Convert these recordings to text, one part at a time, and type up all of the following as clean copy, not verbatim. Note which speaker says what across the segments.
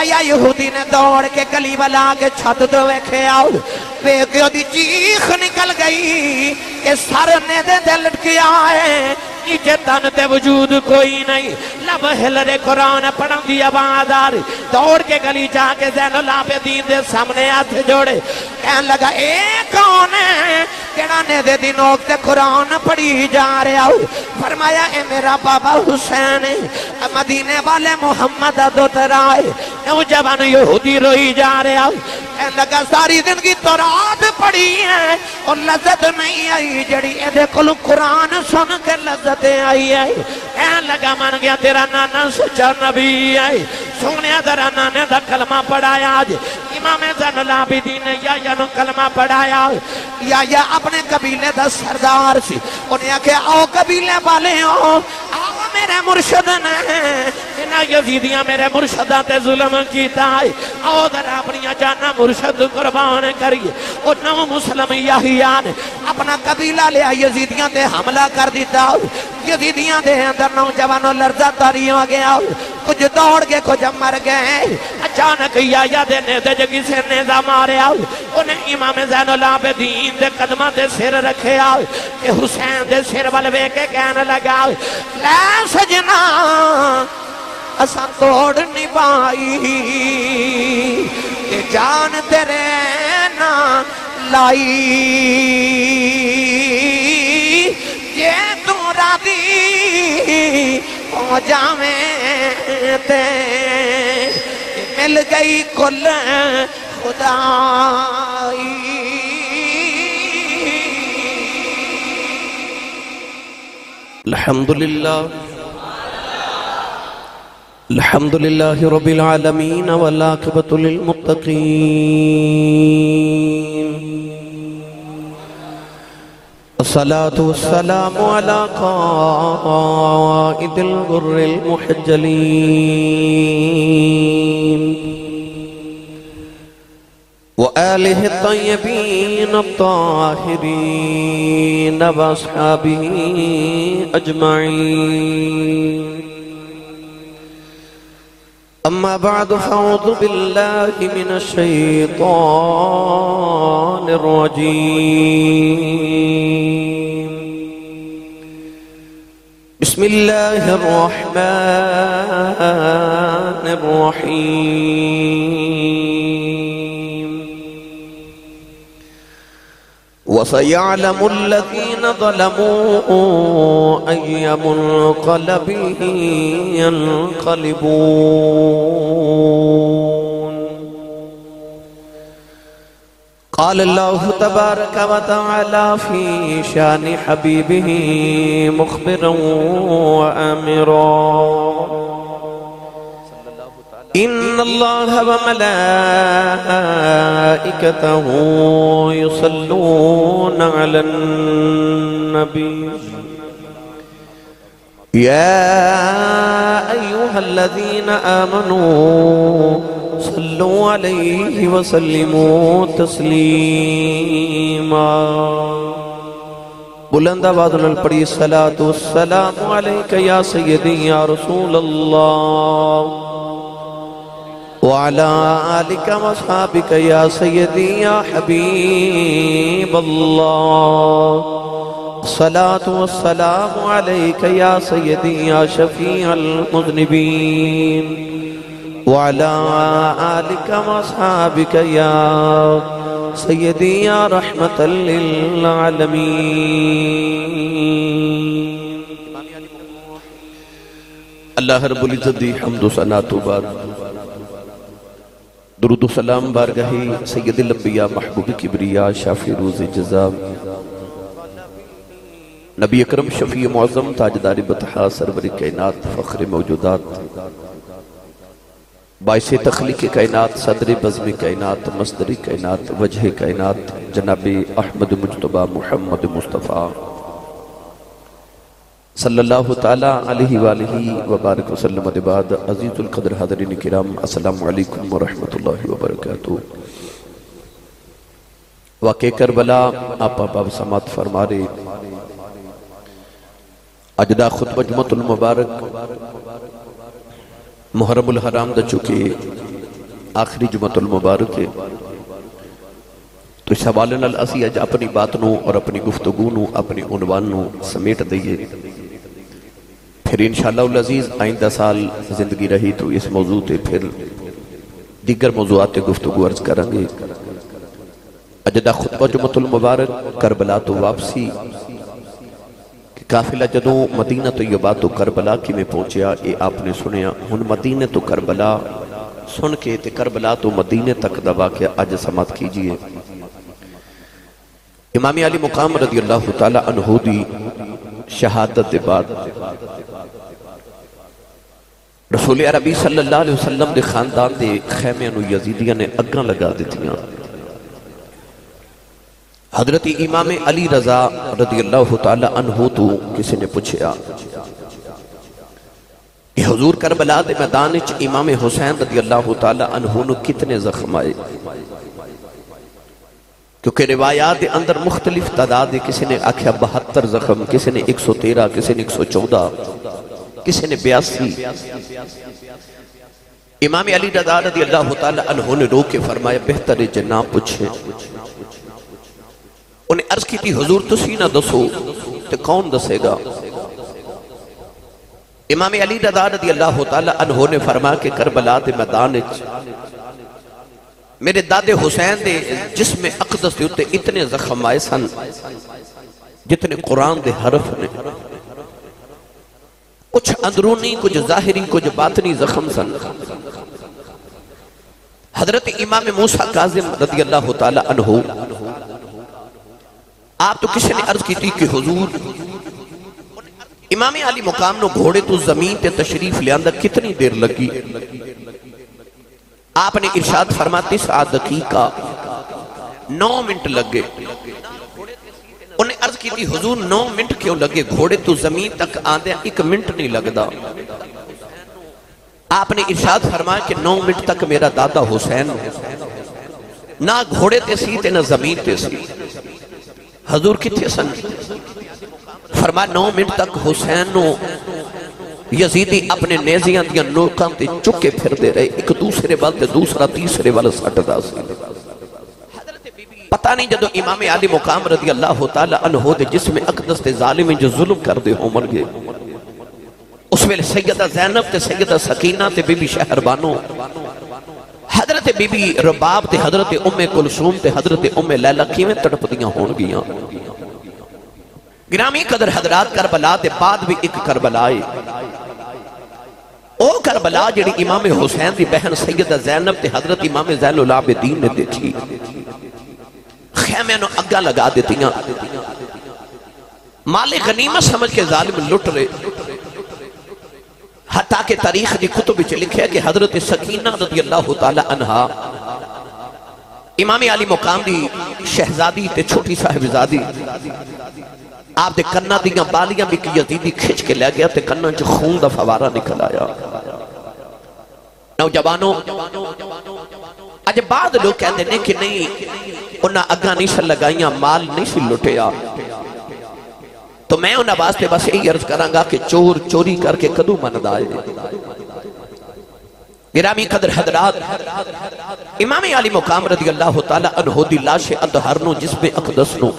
Speaker 1: یا یہودی نے دوڑ کے گلی والا کے چھت دو ویکھے آؤ ویکھے دی چیخ نکل گئی کہ سر نے دے لٹکے آئے نیچے تن تے وجود کوئی نہیں لب ہل رے قرآن پڑھن دی آواز آ رہی دوڑ کے گلی جا کے زین العابدین دے سامنے ہاتھ جوڑے کہنے لگا اے کون ہے کیڑا نے دے دی نوک تے قرآن پڑھی جا رہے آؤ فرمایا اے میرا بابا حسین مدینے والے محمد دو ترائے نوجوان یہودی روئی جا رہے آؤ کہنے لگا ساری زندگی تورات پڑھی ہے اور لذت نہیں آئی جڑی ایدے کلو قرآن سن کے لذت آئی ہے کہنے لگا مان گیا تیرا نانا سچا نبی آئی سونیا تیرا نانے دا کلمہ پڑھایا آج امام زین العابدین نے یا نو کلمہ پڑھایا یا اپنے قبیلے دا سردار سی انہیں کہ آؤ قبیلے والے آؤ میرے مرشد نے انہا یزیدیاں میرے مرشدہ تے ظلم کیتا ہے آؤ در اپنی جانا مرشد قربان کریے اور نو مسلم یحییٰ نے اپنا قبیلہ لیا یزیدیاں تے حملہ کر دیتا یزیدیاں دے اندر نوجوانوں لرزہ تاری ہو گیا کچھ دوڑ کے کچھ مر گئے اچانک یا دینے دے جگی سے نیزہ مارے آؤ انہیں امام زین العابدین دے قدمہ دے سر رکھے آؤ کہ حسین دے سر والوے کے کہنے لگا لے سجنا اساں توڑ نبائی کہ جان تیرے نہ لائی یہ تو راضی ہو جاویں تے مل گئی کل خدائی
Speaker 2: الحمدللہ الحمدللہ رب العالمین والعاقبۃ للمتقین الصلاة والسلام على قائد الغر المحجلين وآله الطيبين الطاهرين وأصحابه أجمعين أما بعد فأعوذ بالله من الشيطان الرجيم بسم الله الرحمن الرحيم وسيعلم الذين ظلموا أي منقلب ينقلبون قال الله تبارك وتعالى في شان حبيبه مخبرا وآمرا إن الله وملائكته يصلون على النبي يا أيها الذين آمنوا صلوا عليه وسلموا تسليما بلند آواز نال پڑھی الصلاة والسلام عليك يا سيدي يا رسول الله وعلى آلك وصحابك يا سيدي يا حبيب الله الصلاة والسلام عليك يا سيدي يا شفيع المذنبين وعلى آلك وصحابك يا سيدي يا رحمة للعالمين اللہ رب العزت دی حمد و ثنا تو بعد درود و سلام بارگاہی سید الانبیاء محبوب کبریاء شافی روز جزا نبی اکرم شفیع معظم تاجدار بطحا سرور کائنات فخر موجودات باعث تخلیق کائنات صدر بزم کائنات مصدر کائنات وجہ کائنات جناب احمد مجتبہ محمد مصطفیٰ صلی اللہ تعالیٰ علیہ وآلہ وبارک وسلم بعد عزیز القدر حاضرین کرام السلام علیکم ورحمت اللہ وبرکاتہ واقع کربلا آپا باب سماعت فرما رہے اجدا خطبہ جمعۃ المبارک محرم الحرام دا چکے آخری جمعۃ المبارک ہے تو اس حوالے نال اسی اج اپنی بات نو اور اپنی گفتگو نو اپنی عنوان نو سمیٹ دئیے، پھر انشاءاللہ العزیز آئندہ سال زندگی رہی تو اس موضوع تے پھر دیگر موضوعات گفتگو عرض کریں گے۔ اجدہ خطبہ جمعۃ المبارک کربلا تو واپسی کہ قافلہ جدوں مدینہ طیبہ تو کربلا کی میں پہنچیا، یہ آپ نے سنیا۔ ہن مدینہ تو کربلا سن کے تے کربلا تو مدینہ تک دبا کے اج سماعت کیجئے۔ امام علی مقام رضی اللہ تعالی عنہ دی شہادت دے بعد رسول عربی صلی اللہ علیہ وسلم دے خاندان دے خیمے نو یزیدیاں نے اگاں لگا دیتیاں۔ حضرت امام علی رضا رضی اللہ تعالی عنہ تو کسی نے پوچھیا کہ حضور کربلا دے میدان وچ امام حسین رضی اللہ تعالی عنہ نو کتنے زخم آئے؟ کیونکہ روایات دے اندر مختلف تعداد، کسی نے آکھیا 72 زخم، کسی نے 113، کسی نے 114، کسی نے 82۔ امام علی رضا رضی اللہ تعالی عنہ نے رو کے فرمایا بہتر ہے جناب پوچھے۔ انہیں عرض کی تھی حضور تسی نہ دسو تو کون دسے گا؟ امام علی رضا رضی اللہ تعالی عنہ نے فرمایا کہ کربلا دے میدان وچ میرے دادے حسین دے جسم اقدس دے اتے اتنے زخم آئے سن جتنے قرآن دے حرف نے، کچھ اندرونی، کچھ ظاہری، کچھ باطنی زخم سن۔ حضرت امام موسیٰ کاظم رضی اللہ تعالی عنہ آپ تو کسی نے عرض کی تھی کہ حضور امام علی مقام نو گھوڑے تو زمین تے تشریف لے اندر کتنی دیر لگی؟ آپ نے ارشاد فرماتی 7 دقیقہ 9 منٹ لگے۔ انہیں عرض کی تھی حضور 9 منٹ کیوں لگے؟ گھوڑے تو زمین تک آندے 1 منٹ نہیں لگدا۔ آپ نے ارشاد فرمایا کہ 9 منٹ تک میرا دادا حسین نہ گھوڑے تے سی تے نہ زمین تے سی۔ حضور کتنے سن؟ فرمایا 9 منٹ تک حسین نو یزیدی اپنے نیزیاں دیا نوکاں تے چکے پھر دے رہے، ایک دوسرے وال تے دوسرا تیسرے وال سٹ دا سی۔ پتہ نہیں جدو امام علی مقام رضی اللہ تعالی عنہ دے جسم اقدس تے ظالم جو ظلم کر دے ہو مر گئے، اس ویلے سیدہ زینب تے سیدہ سکینہ تے بی بی شہربانو، حضرت بی بی رباب تے حضرت ام کلثوم تے حضرت ام لیلہ کیویں تڑپدیاں ہون گیاں۔ گرامی قدر حضرات کربلا دے بعد بھی ایک کربلا ہے، او کربلا جڑی امام حسین دی بہن سیدہ زینب تے حضرت امام زین العابدین نے دیکھی، خیمے نو اگا لگا دیتیاں، مال غنیمت سمجھ کے ظالم لٹ رہے، حتیٰ کہ تاریخ دی کتب وچ لکھا کہ حضرت سکینہ رضی اللہ تعالی عنہا امام علی مقام دی شہزادی تے چھوٹی صاحبزادی آپ دے کنہ دیاں بالیاں بھی کی یزیدی کھچ کے لے گیا تے کنہ جو خون دا فوارہ نکل آیا۔ نوجوانوں اج بعد لوگ کہتے ہیں کہ نہیں انہاں اگاں نہیں سے لگائیاں، مال نہیں سے لٹیا، تو میں انہاں واسطے بس یہی عرض کراں گا کہ چور چوری کر کے کدو مند آئے۔ گرامی قدر حضرات، امام علی مقام رضی اللہ تعالی عنہ دی لاش اطہر نو جسم اقدس نو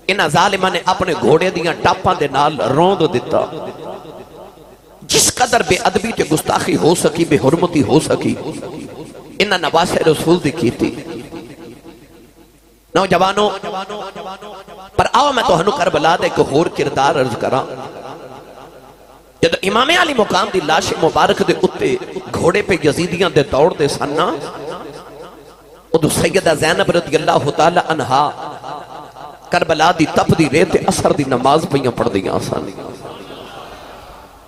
Speaker 2: انہاں ظالمہ نے اپنے گھوڑے دیاں ٹاپاں دے نال روند دیتا۔ جس قدر بے ادبی تے گستاخی ہو سکی، بے حرمتی ہو سکی، انہاں نواسے رسول دی کی تھی۔ نوجوانوں پر آؤ میں تو ہنو کربلا دے کہ ہور کردار عرض کراں۔ جب امام علی مقام دی لاش مبارک دے اتے گھوڑے پہ یزیدیاں دے دوڑ دے سننا، ادھو سیدہ زینب رضی اللہ تعالی عنہا کربلا دی تپ دی ریت اثر دی نماز پہیاں پڑھ دیاں آسانی۔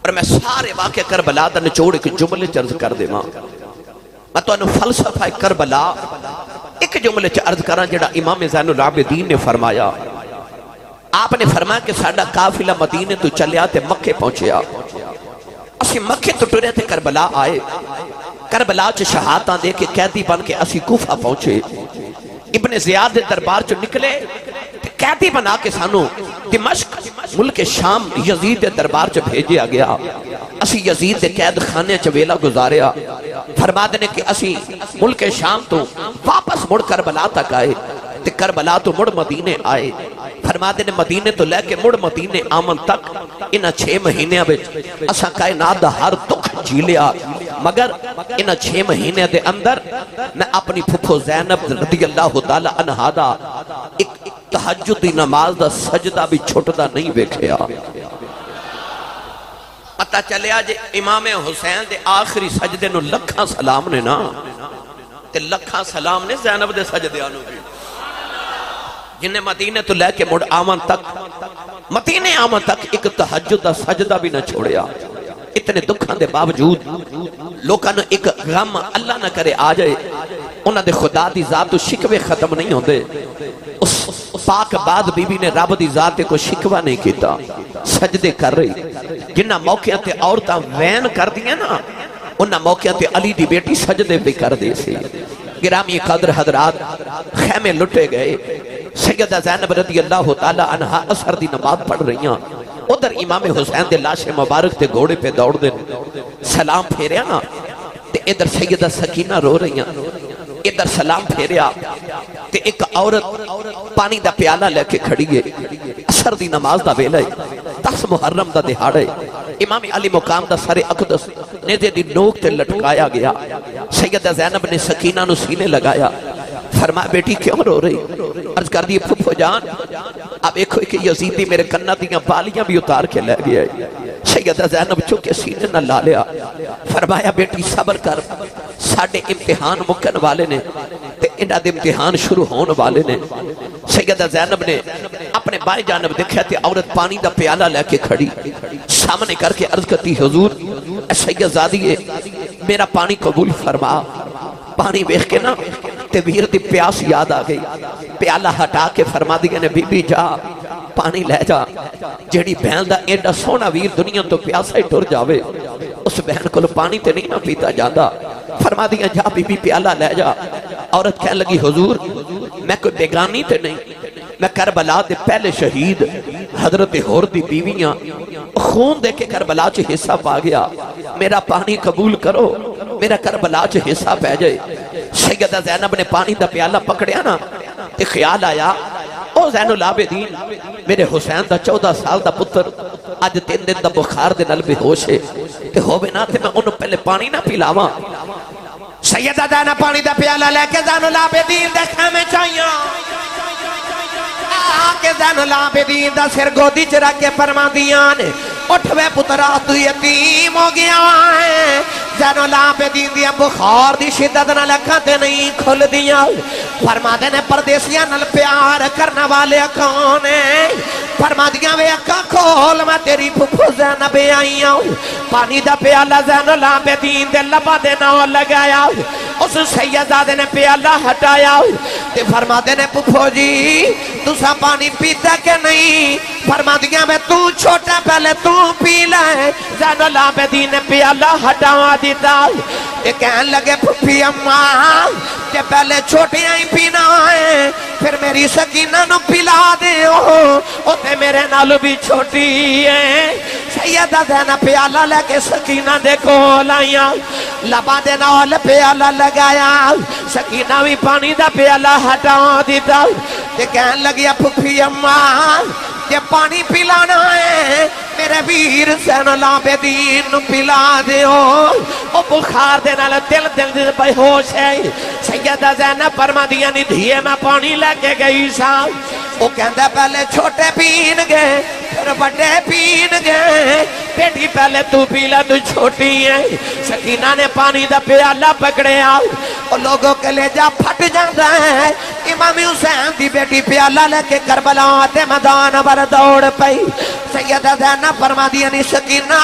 Speaker 2: اور میں سارے واقع کربلا دا نچوڑ ایک جملے چرز کر دے ماں، میں تو انہوں فلسفہ کربلا ایک جملے چرز کرا جڑا امام زین العابدین نے فرمایا۔ آپ نے فرمایا کہ ساڑھا قافلہ مدینے تو چلیا تے مکے پہنچیا، اسی مکے تو ٹرے تے کربلا آئے، کربلا چے شہادتاں دے کے قیدی بن کے اسی کوفہ پہنچے، ابن زیاد دے دربار چو نکلے قیدی بنا کے سانو دمشق ملک شام یزید دے دربار چو بھیجیا گیا، اسی یزید دے قید خانے چو ویلا گزاریا، فرماتے نے کہ اسی ملک شام تو واپس مڑ کربلا تک آئے تے کربلا تو مڑ مدینے آئے. فرماتے نے مدینے تو لے کے مڑ مدینے آمن تک انہاں 6 مہینے وچ اساں کائنات دا ہر دکھ جھیلیا، مگر انہاں 6 مہینے دے اندر میں اپنی پھپھو زینب رضی اللہ تعالی عنہا دا ایک تہجد دی نماز دا سجدہ بھی چھٹدا نہیں ویکھیا. پتہ چلیا جے امام حسین دے آخری سجدے نو لکھاں سلام نے نا تے لکھاں سلام نے زینب دے سجدے آنو بھی، جنہیں مدینے تو لے کے مڑ آمن تک مدینے آمن تک ایک تہجد دا سجدہ بھی نہ چھوڑیا. اتنے دکھاں دے باوجود لوکاں نے ایک غم اللہ نہ کرے آ جائے، انہاں دے خدا دی ذات تو شکوے ختم نہیں ہوندے. اس پاک بعد بی بی نے رب دی ذات کو شکوہ نہیں کیتا، سجدے کر رہی. جنہ موقعہ تے عورتاں وین کر دیا نا، انہاں موقعہ تے علی دی بیٹی سجدے بھی کر دی سی. گرامی قدر حضرات، خیمے لٹے گئے. سیدہ زینب رضی اللہ تعالی عنہا اثر دی نماز پڑھ رہی ہیں. ادھر امام حسین دے لاش مبارک تے گھوڑے پہ دوڑ دے سلام پھیریا نا تے ادھر سیدہ سکینہ رو رہی ہیں. ادھر سلام پھیریا تے ایک عورت پانی دا پیالہ لے کے کھڑی ہے. اثر دی نماز دا ویلا ہے، 10 محرم دا دہاڑا ہے. امام علی مقام دا سر اقدس نیزے دی نوک تے لٹکایا گیا. سیدہ زینب نے سکینہ نو سینے لگایا. فرمایا بیٹی کیوں رو رہی؟ عرض کر دی پھپھو جان اب ایکھو کہ یزیدی میرے کنہ دیاں بالیاں بھی اتار کے لے گیا ہے. سیدہ زینب چونکہ سینے نہ لا لیا. فرمایا بیٹی صبر کر، ساڑھے امتحان مکن والے نے تے انہاں دے امتحان شروع ہون والے نے. سیدہ زینب نے اپنے بائیں جانب دیکھا تے عورت پانی دا پیالہ لے کے کھڑی سامنے کر کے عرض کرتی حضور اے سید زادی میرا پانی قبول فرما. پانی بیخ کے نا تے ویر دی پیاس یاد آ گئی. پیالہ ہٹا کے فرما دیا نے بی بی جا پانی لے جا. جیڑی بہن دا ایڈا سونا ویر دنیا تو پیاسا ہی ٹر جاوے اس بہن کو پانی تے نہیں نہ پیتا جاتا. فرما دیا جا بی بی پیالہ لے جا. عورت کہنے لگی حضور میں کوئی بیگانی تے نہیں، میں کربلا دے پہلے شہید حضرت حور دی بیویاں خون دے کے کربلا چ حصہ پا گیا. میرا پانی قبول کرو، میرا کربلا چ حصہ پہ جائے. سیدہ زینب نے پانی دا پیالہ پکڑیا نا تے خیال آیا او زین العابدین میرے حسین دا 14 سال دا پتر اج 3 دن دا بخار دے نال بے ہوش ہے تے ہووے نا تے میں انہوں پہلے پانی نہ پلاواں.
Speaker 1: سیدہ زینب پانی دا پیالہ لے کے زین العابدین دے خیمے چاہیاں آکے زین العابدین دا سر گودی چ رکھ کے فرما دیاں نے اٹھ وے پترا تو یتیم ہو گیا ہے. زین العابدین دیا بخار دی شدت نہ لکھتے نہیں کھل دیا. فرما دینے پردیسیاں نل پیار کرنا والے کون ہیں. فرما دیا وے اکا کھول میں تیری پھپھو زینب آئی ہوں. پانی دا پیالہ زین العابدین دے لبا دے نہ لگایا. اس سیدہ نے پیالہ ہٹایا تے فرما دینے پھپھو جی تسا پانی پیتا کہ نہیں؟ فرما دیا میں تو چھوٹا پہلے تو پی لائے. زین العابدین نے پیالہ ہٹاوا دیتا. یہ کہنے لگے پھپھی اماں کہ پہلے چھوٹیاں ہی پینا ہے پھر میری سکینہ نو پلا دے ہو تے میرے نالو بھی چھوٹی ہے. سیدہ زینب پیالہ لے کے سکینہ دے کو لائیاں لبا دے نال پیالہ لگایا. سکینہ بھی پانی دا پیالہ ہٹا دیتا. تے کہنے لگیا پھپھی اماں کہ پانی پلانا ہے میرے ویر زین العابدین پلا دیو او بخار دے نال دل دے بے ہوش ہے. سیدہ زینب فرما دیا نہیں دھیے میں پانی لے کے گئی سا. وہ کہندہ پہلے چھوٹے پین گے پھر بڑے پین گے. بیٹی پہلے تو پیلا تو چھوٹی ہے. سکینہ نے پانی دا پیالہ پکڑے آؤ اور لوگوں کے لے جا پھٹ جاتا ہے. امام حسین دی بیٹی پیالہ لے کے کربلا تے میدان پر دوڑ پئی. سیدہ زینب فرما دیا نہیں سکینہ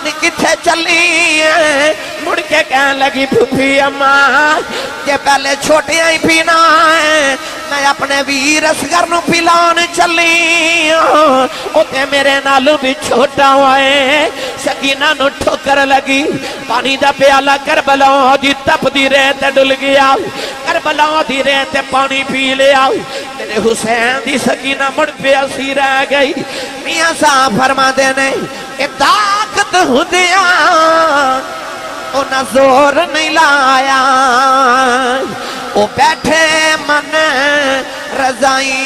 Speaker 1: نی کتھے چلی ہے. مڑ کے کہنے لگی پھپھی اماں کہ پہلے چھوٹیاں ہی پینا ہے میں اپنے ویر اصغر نو پلان چلی او تے میرے نالو بھی چھوٹا ہوئے. سکینہ نو ٹھوکر لگی. پانی دا پیالہ کربلا دی تپ دی ریت ڈل گیا. کربلا دی ریت پانی پی لیا. میرے حسین دی سکینہ مڑ پیاسی رہ گئی. میاں صاحب فرما دینے اے طاقت ہو دیا انہیں زور نہیں لایا وہ بیٹھے من رضائی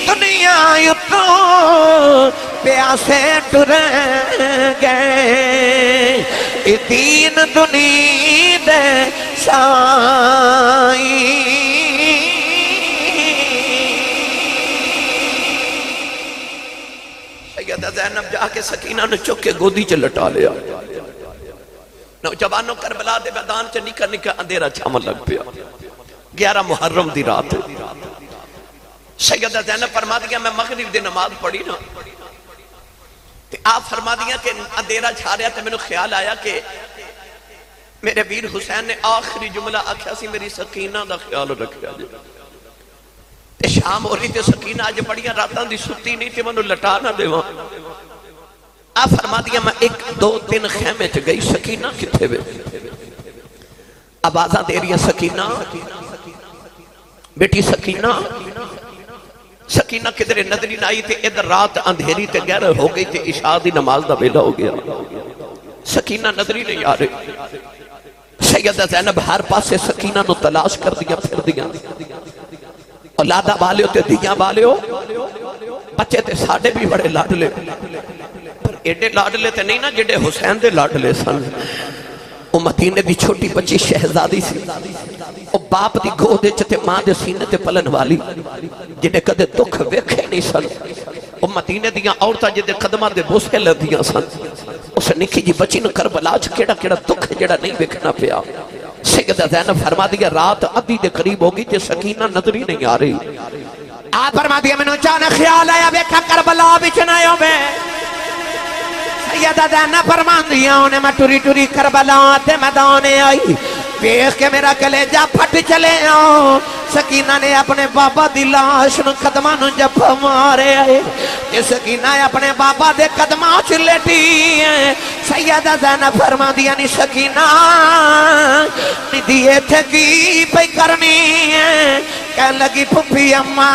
Speaker 1: دنیا یتوں پیاسے ٹر گئے دین دنیا دے سائی سیدہ زینب جا کے سکینہ نے چک کے گودی چ لٹا لیا نوجوانوں کربلا دے میدان چ نکا نکا اندھیرا چھامن لگ پیا 11 محرم دی رات سیدہ زینب فرما دیا میں مغرب دی نماز پڑھی نا آپ فرما دیا کہ اندھیرا چھا رہا تو میں نے خیال آیا کہ میرے ویر حسین نے آخری جملہ آکھا سی میری سکینہ دا خیال رکھا جائے شام ہو رہی تھی سکینہ آج بڑیاں راتاں دی ستی نہیں تھی میں لٹا نہ دے وہاں آپ فرما دیا میں 1 2 3 خیمے چ گئی سکینہ کتھے وے آوازاں دے رہی سکینہ بیٹی سکینہ سکینہ کدھر نظری نہ آئی تھی ادھر رات اندھیری تے گہر ہو گئی تھی عشاء دی نماز دا ویلا ہو گیا سکینہ نظری نہیں آ رہی سیدہ زینب ہر پاسے سکینہ نو تلاش کر دیا پھر دیا اولادہ بالے ہوتے دیاں بالے ہو بچے تے ساڑھے بھی بڑے لاڈلے پر ایڈے لاڈلے تے نہیں نا جڑے حسین دے لاڈلے سن وہ مدینے دی چھوٹی بچی شہزادی سی وہ باپ دی گودے چتے ماں دے سینے تے پلن والی جنہیں کدے دکھ ویکھے نہیں سن وہ مدینے دیاں عورتاں جدے قدمہ دے بوسے لدیاں سن اسے نکھی جی بچی نو کربلا چ کیڑا کیڑا دکھ جڑا نہیں ویکھنا پیا سیدہ زینب فرما دیا رات ادھی دے قریب ہوگی تے سکینہ نظری نہیں آ رہی آپ فرما دیا میں نے چانا خیال آیا ویکھا کربلا بچ نہ ہوے سیدہ زینب فرما دیا انہیں میں ٹری ٹری کربلا تے میدان آئی دیکھ کے میرا کلیجہ پھٹ چلے آؤ سکینہ نے اپنے بابا دی لاش نو قدمہ نو جب مارے آئے یہ سکینہ اپنے بابا دے قدمہ چلیٹی ہے سیدہ زینب فرما دیا نی سکینہ نی دیئے تھے کی پہ کرنی ہے کہن لگی پھپی اممہ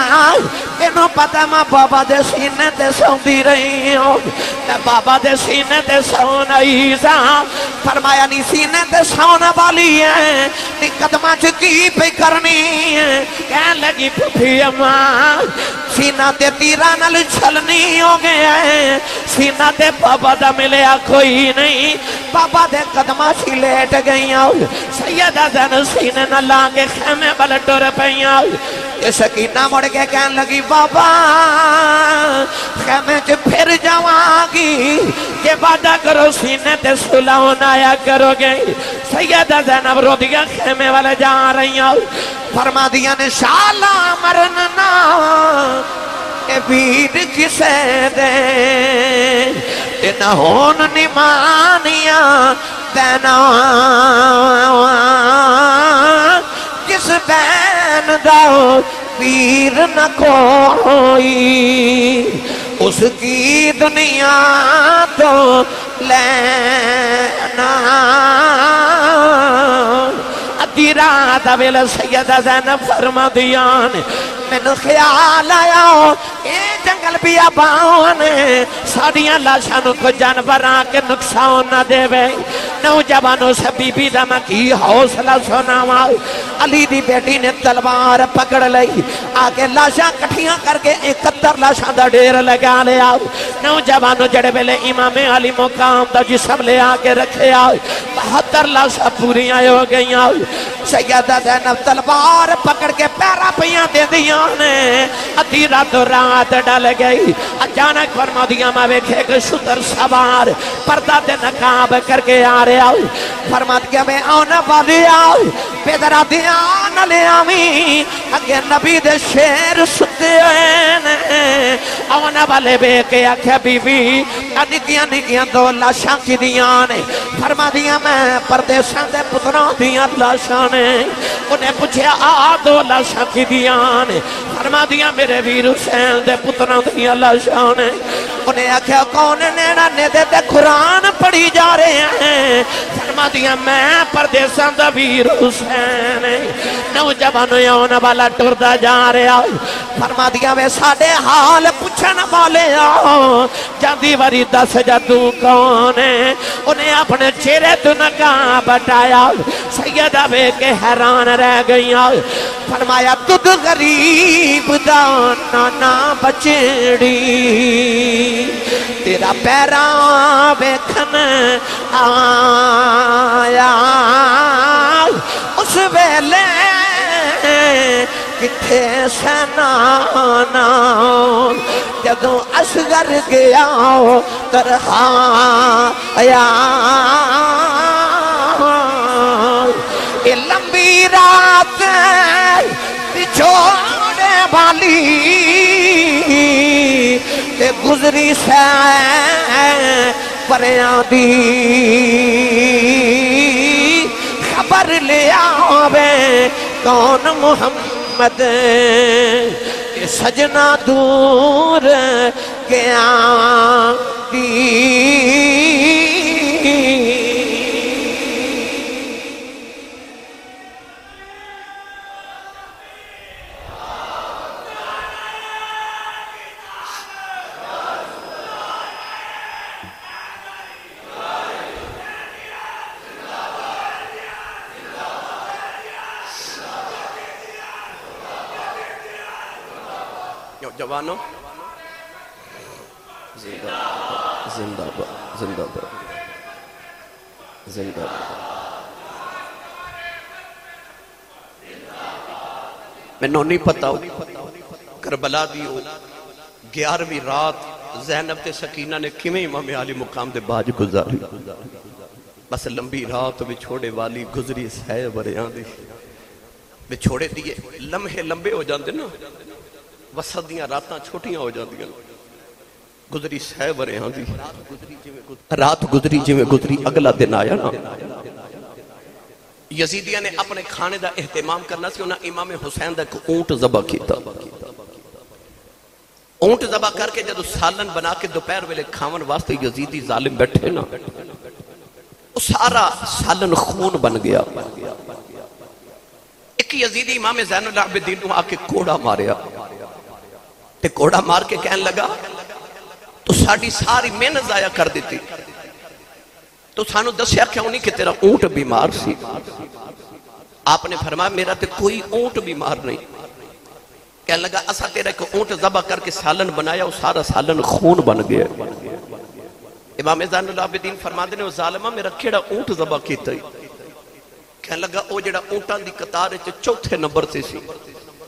Speaker 1: انہوں پتہ میں بابا دے سینے تے سون دی رہی ہوں میں بابا دے سینے تے سون ایسا فرمایا نی سینے تے سون والی ہے نی قدمہ چکی پہ کرنی ہے کہن لگی پھپی اممہ سینہ تے تیرہ نل چھلنی ہو گیا ہے سینہ تے بابا دا ملیا کوئی نہیں بابا دے قدمہ سی لیٹ گئی ہوں سیدہ زینب سینے نہ لانگے خیمے بلٹور پہی ہوں یہ سکینہ مڑ کے کہن لگی بابا خیمے چ پھر جاواں یہ وعدہ کرو سینے تے سلاؤن آیا کرو گے سیدہ زینب رو دیا خیمے والے جا رہی ہوں فرما دیا نے شالا مرننا اے بید کسے دے انہ ہون نمانیاں دینا جس بین داؤ پیر نہ کوئی اس کی دنیا تو لینا ادھی رات اویل سیدہ زینب فرما دیان میں خیال آیا اے جنگل بیابان ساڑیاں لاشانوں کو جانوراں کے نقصان نہ دے وے نوجوانوں سے بی بی دمہ کی حوصلہ سناوا علی دی بیٹی نے تلوار پکڑ لئی آگے لاشاں کٹھیاں کر کے 71 لاشاں دا ڈیر لگا لے آؤ نوجوانوں جڑے بلے امام علی مقام دا جسم لے آگے رکھے آؤ 72 لاشاں پوری آئے ہو گئی آؤ سیدہ زینب تلوار پکڑ کے پیرا پیاں دے دیاں نے ادھی رات رات ڈال گئی اچانک فرما دیا میں ویکھے کہ شتر سوار پردہ دے نقاب کر کے آ رہے آؤ فرما دیا میں آنا والی آؤ پیدرہ دیا نہ لے آمی اگے نبی دے شیر ستے ہیں آنا والے بے کے آکھے بی بی نکیاں دو لاشاں کی دیاں نے فرما دیا میں پردیشاں دے پتروں دیاں لاشاں نے انہیں پوچھے آ دو لاشاں کی دیاں نے فرما دیا میرے ویر حسین دے پتروں دیاں لاشاں نے انہیں آکھے کون نیڑا نیدے دے قرآن پڑھی جا رہے ہیں فرما دیا میں پردیشاں دا ویر حسین نوجوانوں یون والا ٹردہ جا رہے ہیں فرما دیا میں ساڑے حال پوچھن بولے جاندی واری دس جدو کون ہے انہیں اپنے چہرے تو نگاہ بٹایا سیدہ بے کے حیران رہ گئی فرمایا تُد غریب دا نانا بچڑی تیرا پیران بیکھن آیا اس ویلے کتھے سنانا جدوں اصغر گیا ترہا آیا یہ لمبی رات بچھوڑے والی تے گزری سے پریاں دی خبر لے آوے کون محمد کہ سجنا دور گیا دی
Speaker 2: جوانوں زندہ زندہ زندہ زندہ میں نہیں پتا کربلا دی 11ویں رات زینب تے سکینہ نے کیویں امام علی مقام دے باج گزاری بس لمبی رات وچھوڑے والی گزری سہ وریاں دی وچھوڑے دیے لمحے لمبے ہو جاندے نا وسط دیاں راتاں چھوٹیاں ہو جاندیاں گزری سہ وریاں دی رات گزری جویں گزری اگلا دن آیا نا یزیدیاں نے اپنے کھانے دا اہتمام کرنا سی انہاں امام حسین دا ایک اونٹ ذبح کیتا اونٹ ذبح کر کے جدو سالن بنا کے دوپہر ویلے کھاون واسطے یزیدی ظالم بیٹھے نا وہ سارا سالن خون بن گیا ایک یزیدی امام زین العابدین نو آ کے کوڑا ماریا تے کوڑا مار کے کہنے لگا تو ساڑی ساری محنت ضائع کر دیتی تو سانو دسیا کیوں نہیں کہ تیرا اونٹ بیمار سی آپ نے فرمایا میرا تے کوئی اونٹ بیمار نہیں کہنے لگا اسا تیرا ایک اونٹ ذبح کر کے سالن بنایا وہ سارا سالن خون بن گیا امام زین العابدین فرما دینے وہ ظالمہ میرا کیڑا اونٹ ذبح کیتا ہی کہنے لگا او جڑا اونٹان دی قطار چوتھے نمبر سے سی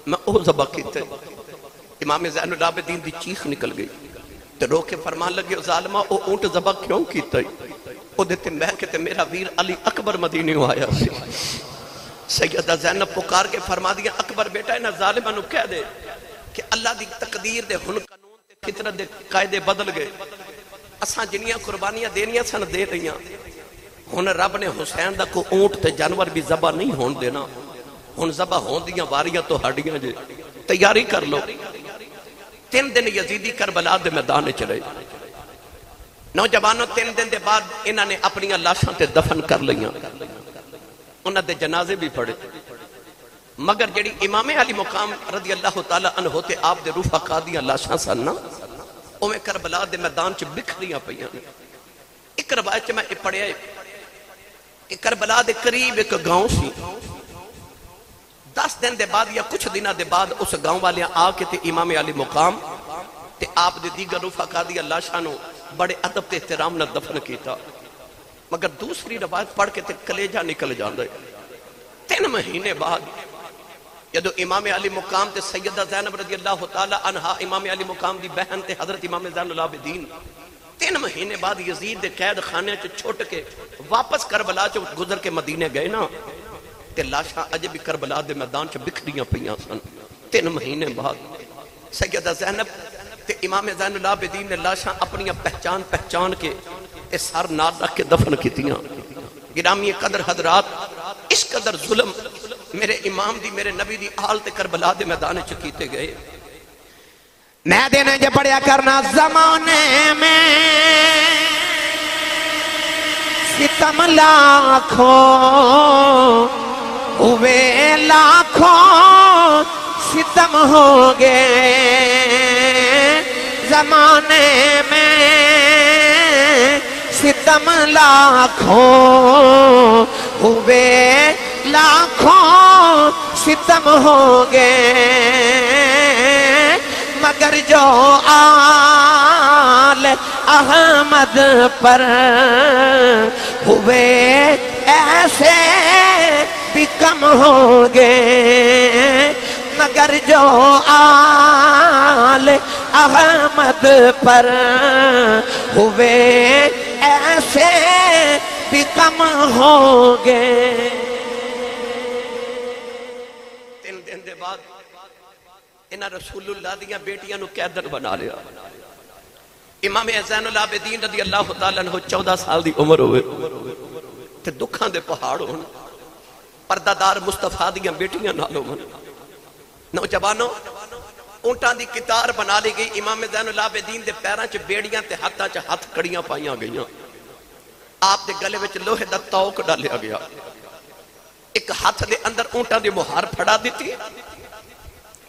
Speaker 2: میں او ذبح کیتا ہی امام زین العابدین دی چیخ نکل گئی تو رو کے فرمان لگے ظالمہ او اونٹ ذبح کیوں کیتا ہی او دیتے میں کہتے میرا ویر علی اکبر مدینے ہو آیا سی سیدہ زینب پکار کے فرما دیا اکبر بیٹا ہے نا ظالمہ نو کہہ دے کہ اللہ دی تقدیر دے ہن قانون دے فطرت دے قائدے بدل گئے اساں جنیاں قربانیاں دینیاں سن دے رہیاں ہن رب نے حسین دا کو اونٹ تے جانور بھی ذبح نہیں ہون دینا ہن ذبح ہون دیاں واریاں تو ہڈیاں جے تیاری کر لو 3 دن یزیدی کربلا دے میدان چلے نوجوانوں 3 دن دے بعد انہاں نے اپنی لاشاں تے دفن کر لیاں انہاں دے جنازے بھی پڑھے مگر جڑی امام علی مقام رضی اللہ تعالی عنہ تے آپ دے رفقا دیاں لاشاں سن نا اوویں کربلا دے میدان چ بکھریاں پیاں ایک روایت میں پڑھیا کہ کربلا دے قریب ایک گاؤں سی 10 دن دے بعد یا کچھ دنہ دے بعد اس گاؤں والیاں آ کے تے امام علی مقام تے آپ دے دیگر رفقا دی اللہ شانو بڑے ادب تے احترام نہ دفن کیتا مگر دوسری روایت پڑھ کے تے کلیجہ نکل جاندے 3 مہینے بعد جدو امام علی مقام تے سیدہ زینب رضی اللہ تعالی عنہ امام علی مقام دی بہن تے حضرت امام زین العابدین 3 مہینے بعد یزید دے قید خانے چ چھوٹ کے واپس کربلا چ گزر کے مدینے گئے نا تے لاشاں اجے بھی کربلا دے میدان چ بکھریاں پیاں سن 3 مہینے بعد سیدہ زینب تے امام زین العابدین نے لاشاں اپنی پہچان کے تے سر نال رکھ کے دفن کیتیاں گرامی قدر حضرات اس قدر ظلم میرے امام دی میرے نبی دی آل تے کربلا دے میدان چ کیتے گئے
Speaker 1: میں دینے جے پڑھیا کرنا زمانے میں ستم لاکھوں ہوئے لاکھوں ستم ہو گئے زمانے میں ستم لاکھوں ہوئے، لاکھوں ستم ہوں گے، مگر جو آل احمد پر ہوئے ایسے بھی کم ہوں گے، مگر جو آل احمد پر ہوئے ایسے بھی کم ہوں گے۔
Speaker 2: 3 دن دے بعد انہاں رسول اللہ دیاں بیٹیاں نو قیدر بنا لیا۔ امام زین العابدین رضی اللہ تعالیٰ عنہ 14 سال دی عمر ہوئے تے دکھاں دے پہاڑ ہون، پردہ دار مصطفیٰ دیاں بیٹیاں نالو من، نوجوانوں اونٹاں دی کتار بنا لی گئی۔ امام زین العابدین دے پیراں چ بیڑیاں تے ہاتھاں چ ہاتھ کڑیاں پائیاں گئیاں، آپ دے گلے وچ لوہے دا توق ڈالیا گیا، ایک ہاتھ دے اندر اونٹاں دی مہار پھڑا دیتی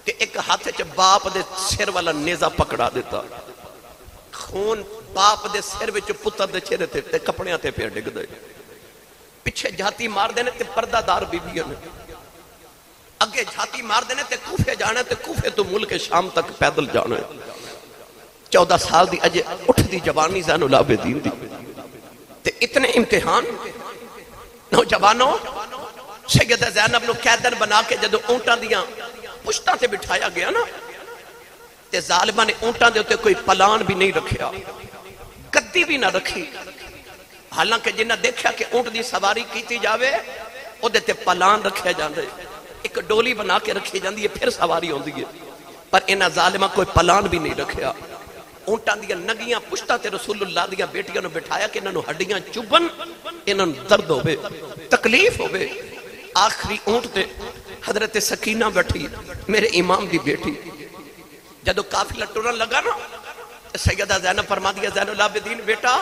Speaker 2: تے ایک ہاتھ چ باپ دے سر والا نیزہ پکڑا دیتا، خون باپ دے سر وچ پتر دے چہرے تے کپڑیاں تے پیا ڈگ دے، پیچھے جھاتی مار دینے تے پردہ دار بیبیاں نے، اگے جھاتی مار دینے تے کوفے جانا تے کوفے تو ملک شام تک پیدل جانا ہے۔ 14 سال دی اجے اٹھ دی جوانی زین العابدین دی تے اتنے امتحان۔ نوجوانوں سیدہ زینب نو قیدر بنا کے جدو اونٹاں دیاں پشتاں تے بٹھایا گیا نا تے ظالمہ نے اونٹاں دے ہوتے کوئی پلان بھی نہیں رکھیا، گدی بھی نہ رکھی، حالانکہ جنہ دیکھا کہ اونٹ دی سواری کیتی جاوے او دے تے پلان رکھیا جاندے، ایک ڈولی بنا کے رکھی جاندی ہے پھر سواری ہوندی ہے، پر انہاں ظالمہ کوئی پلان بھی نہیں رکھیا۔ اونٹاں دیاں نگیاں پشتاں تے رسول اللہ دیاں بیٹیاں نو بٹھایا کہ انہاں نو ہڈیاں چبن، انہاں نو درد ہوئے، تکلیف ہوئے۔ آخری اونٹ تے حضرت سکینہ بیٹھی، میرے امام دی بیٹی، جدو قافلہ ٹرن لگا نا سیدہ زینب فرما دیا زین العابدین بیٹا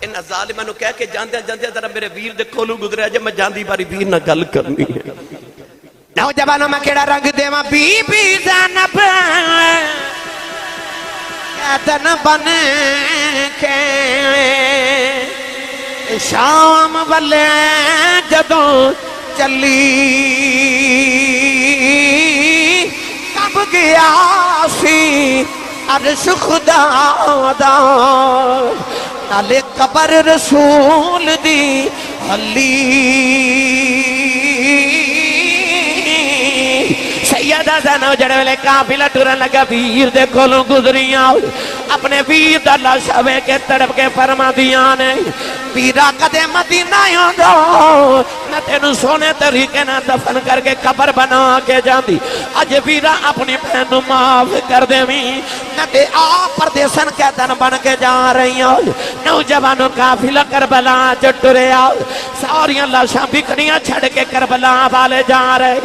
Speaker 2: انہاں ظالمہ نو کہہ کے جاندے جاندے ذرا میرے ویر دے کولو گزریا جے میں جاندی باری ویر نہ گل کرنی ہے۔
Speaker 1: نوجوانوں میں کیڑا رنگ دیواں بی بی زینب قیدن بن کے شام والے جدوں چلی کب گیا سی عرش خدا دا نالے قبر رسول دی حلی سیدہ زینب جڑے ویلے قافلہ ٹرن لگا ویر دے کولوں گزریاں اپنے ویر دا لاشا وے کے تڑپ کے فرما دیاں نے ویرا کدے مدینہ آندو میں تینو سونے طریقے نہ دفن کر کے قبر بنا کے جاندی اج ویرا اپنی بہن نو معاف کر دیویں میں تے آپ پردیسن قیدن بن کے جا رہی ہوں نوجوانوں قافلہ کربلا چ ٹریا ساریاں لاشاں بکھریاں چھڑ کے کربلا والے جا رہے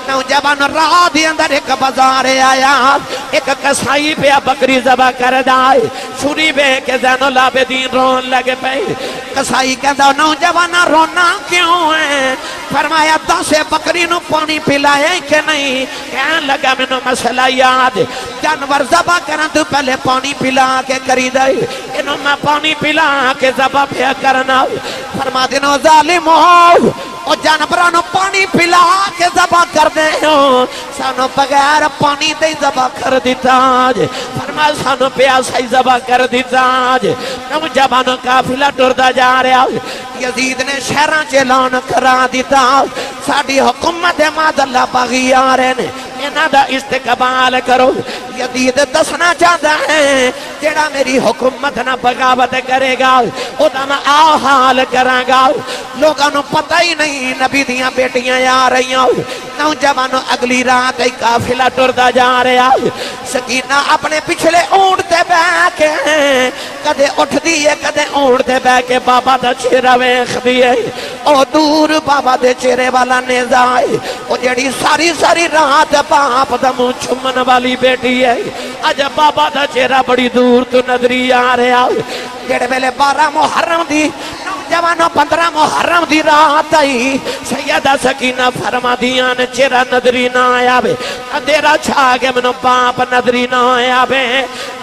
Speaker 1: نوجوانوں راہ دے اندر ایک بازار آیا ایک کسائی پہ بکری ذبح کر دائے چھری بے کے زین العابدین رون لگے پہ کسائی کہتا نوجوانا رونا کیوں ہے فرمایا 10 بکری نو پانی پلائے کہ نہیں کہنے لگا میں نو مسئلہ یاد جانور ذبح کرنا تو پہلے پانی پلا کے کری دے انہوں میں پانی پلا کے ذبح پیا کرنا فرما دینو ظالم ہو اور جانورانو پانی پلا کے ذبح کر دے ہوں سانو بغیر پانی دے ذبح کر دیتا فرما سانو پیاسا ہی ذبح کر دیتا نوجوانوں قافلہ ٹردا جا رہا یزید نے شہراں چلان کرا دیتا ساڑی حکومت ماد اللہ باغی آ رہے نے انہاں دا استقبال کرو یزید دسنا چاہتا ہے جیڑا میری حکومت نہ بغاوت کرے گا او دا میں آ حال کرا گا لوگاں نو پتہ ہی نہیں نبی دیاں بیٹیاں آ رہی ہیں نوجوانوں اگلی رات ایک قافلہ ٹردا جا رہا سکینہ اپنے پچھلے اونٹ تے بیٹھ کے کدے اٹھ دیئے کدے اونٹ تے بیٹھ کے بابا دا چہرہ ویکھ دیئے او دور بابا دے چہرے والا نیزہ ہے او جڑی ساری رات باپ دا منہ چھمن والی بیٹی ہے اج بابا دا چہرہ بڑی دور تو نظری آ رہا جڑے ویلے 12 محرم دی نوجوانوں 15 محرم دی رات آئی سیدہ سکینہ فرما دیاں نے چہرہ نظری نہ آیا بے اندھیرا چھا کے منو باپ نظری نہ آیا بے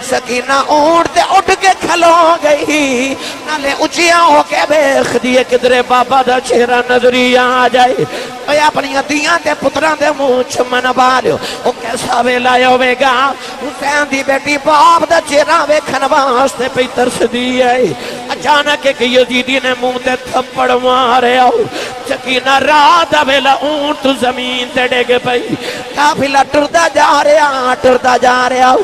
Speaker 1: سکینہ اونٹ تے اٹھ کے کھلو گئی نالے اچھیاں ہو کے بیخ دیئے کدرے بابا دا چہرہ نظری آ جائے اے اپنی دیاں تے پتران دے موچ من بالیو او کیسا ویلا یو ویگا حسین دی بیٹی باپ دا چہرہ ویکھن واسطے پہ ترس دیئے اچانک ایک یزیدی نے منہ تے تھپڑ مارے آؤ سکینہ رات ویلا اونٹ زمین تے ڈگ پئی قافلہ ٹردا جا رہا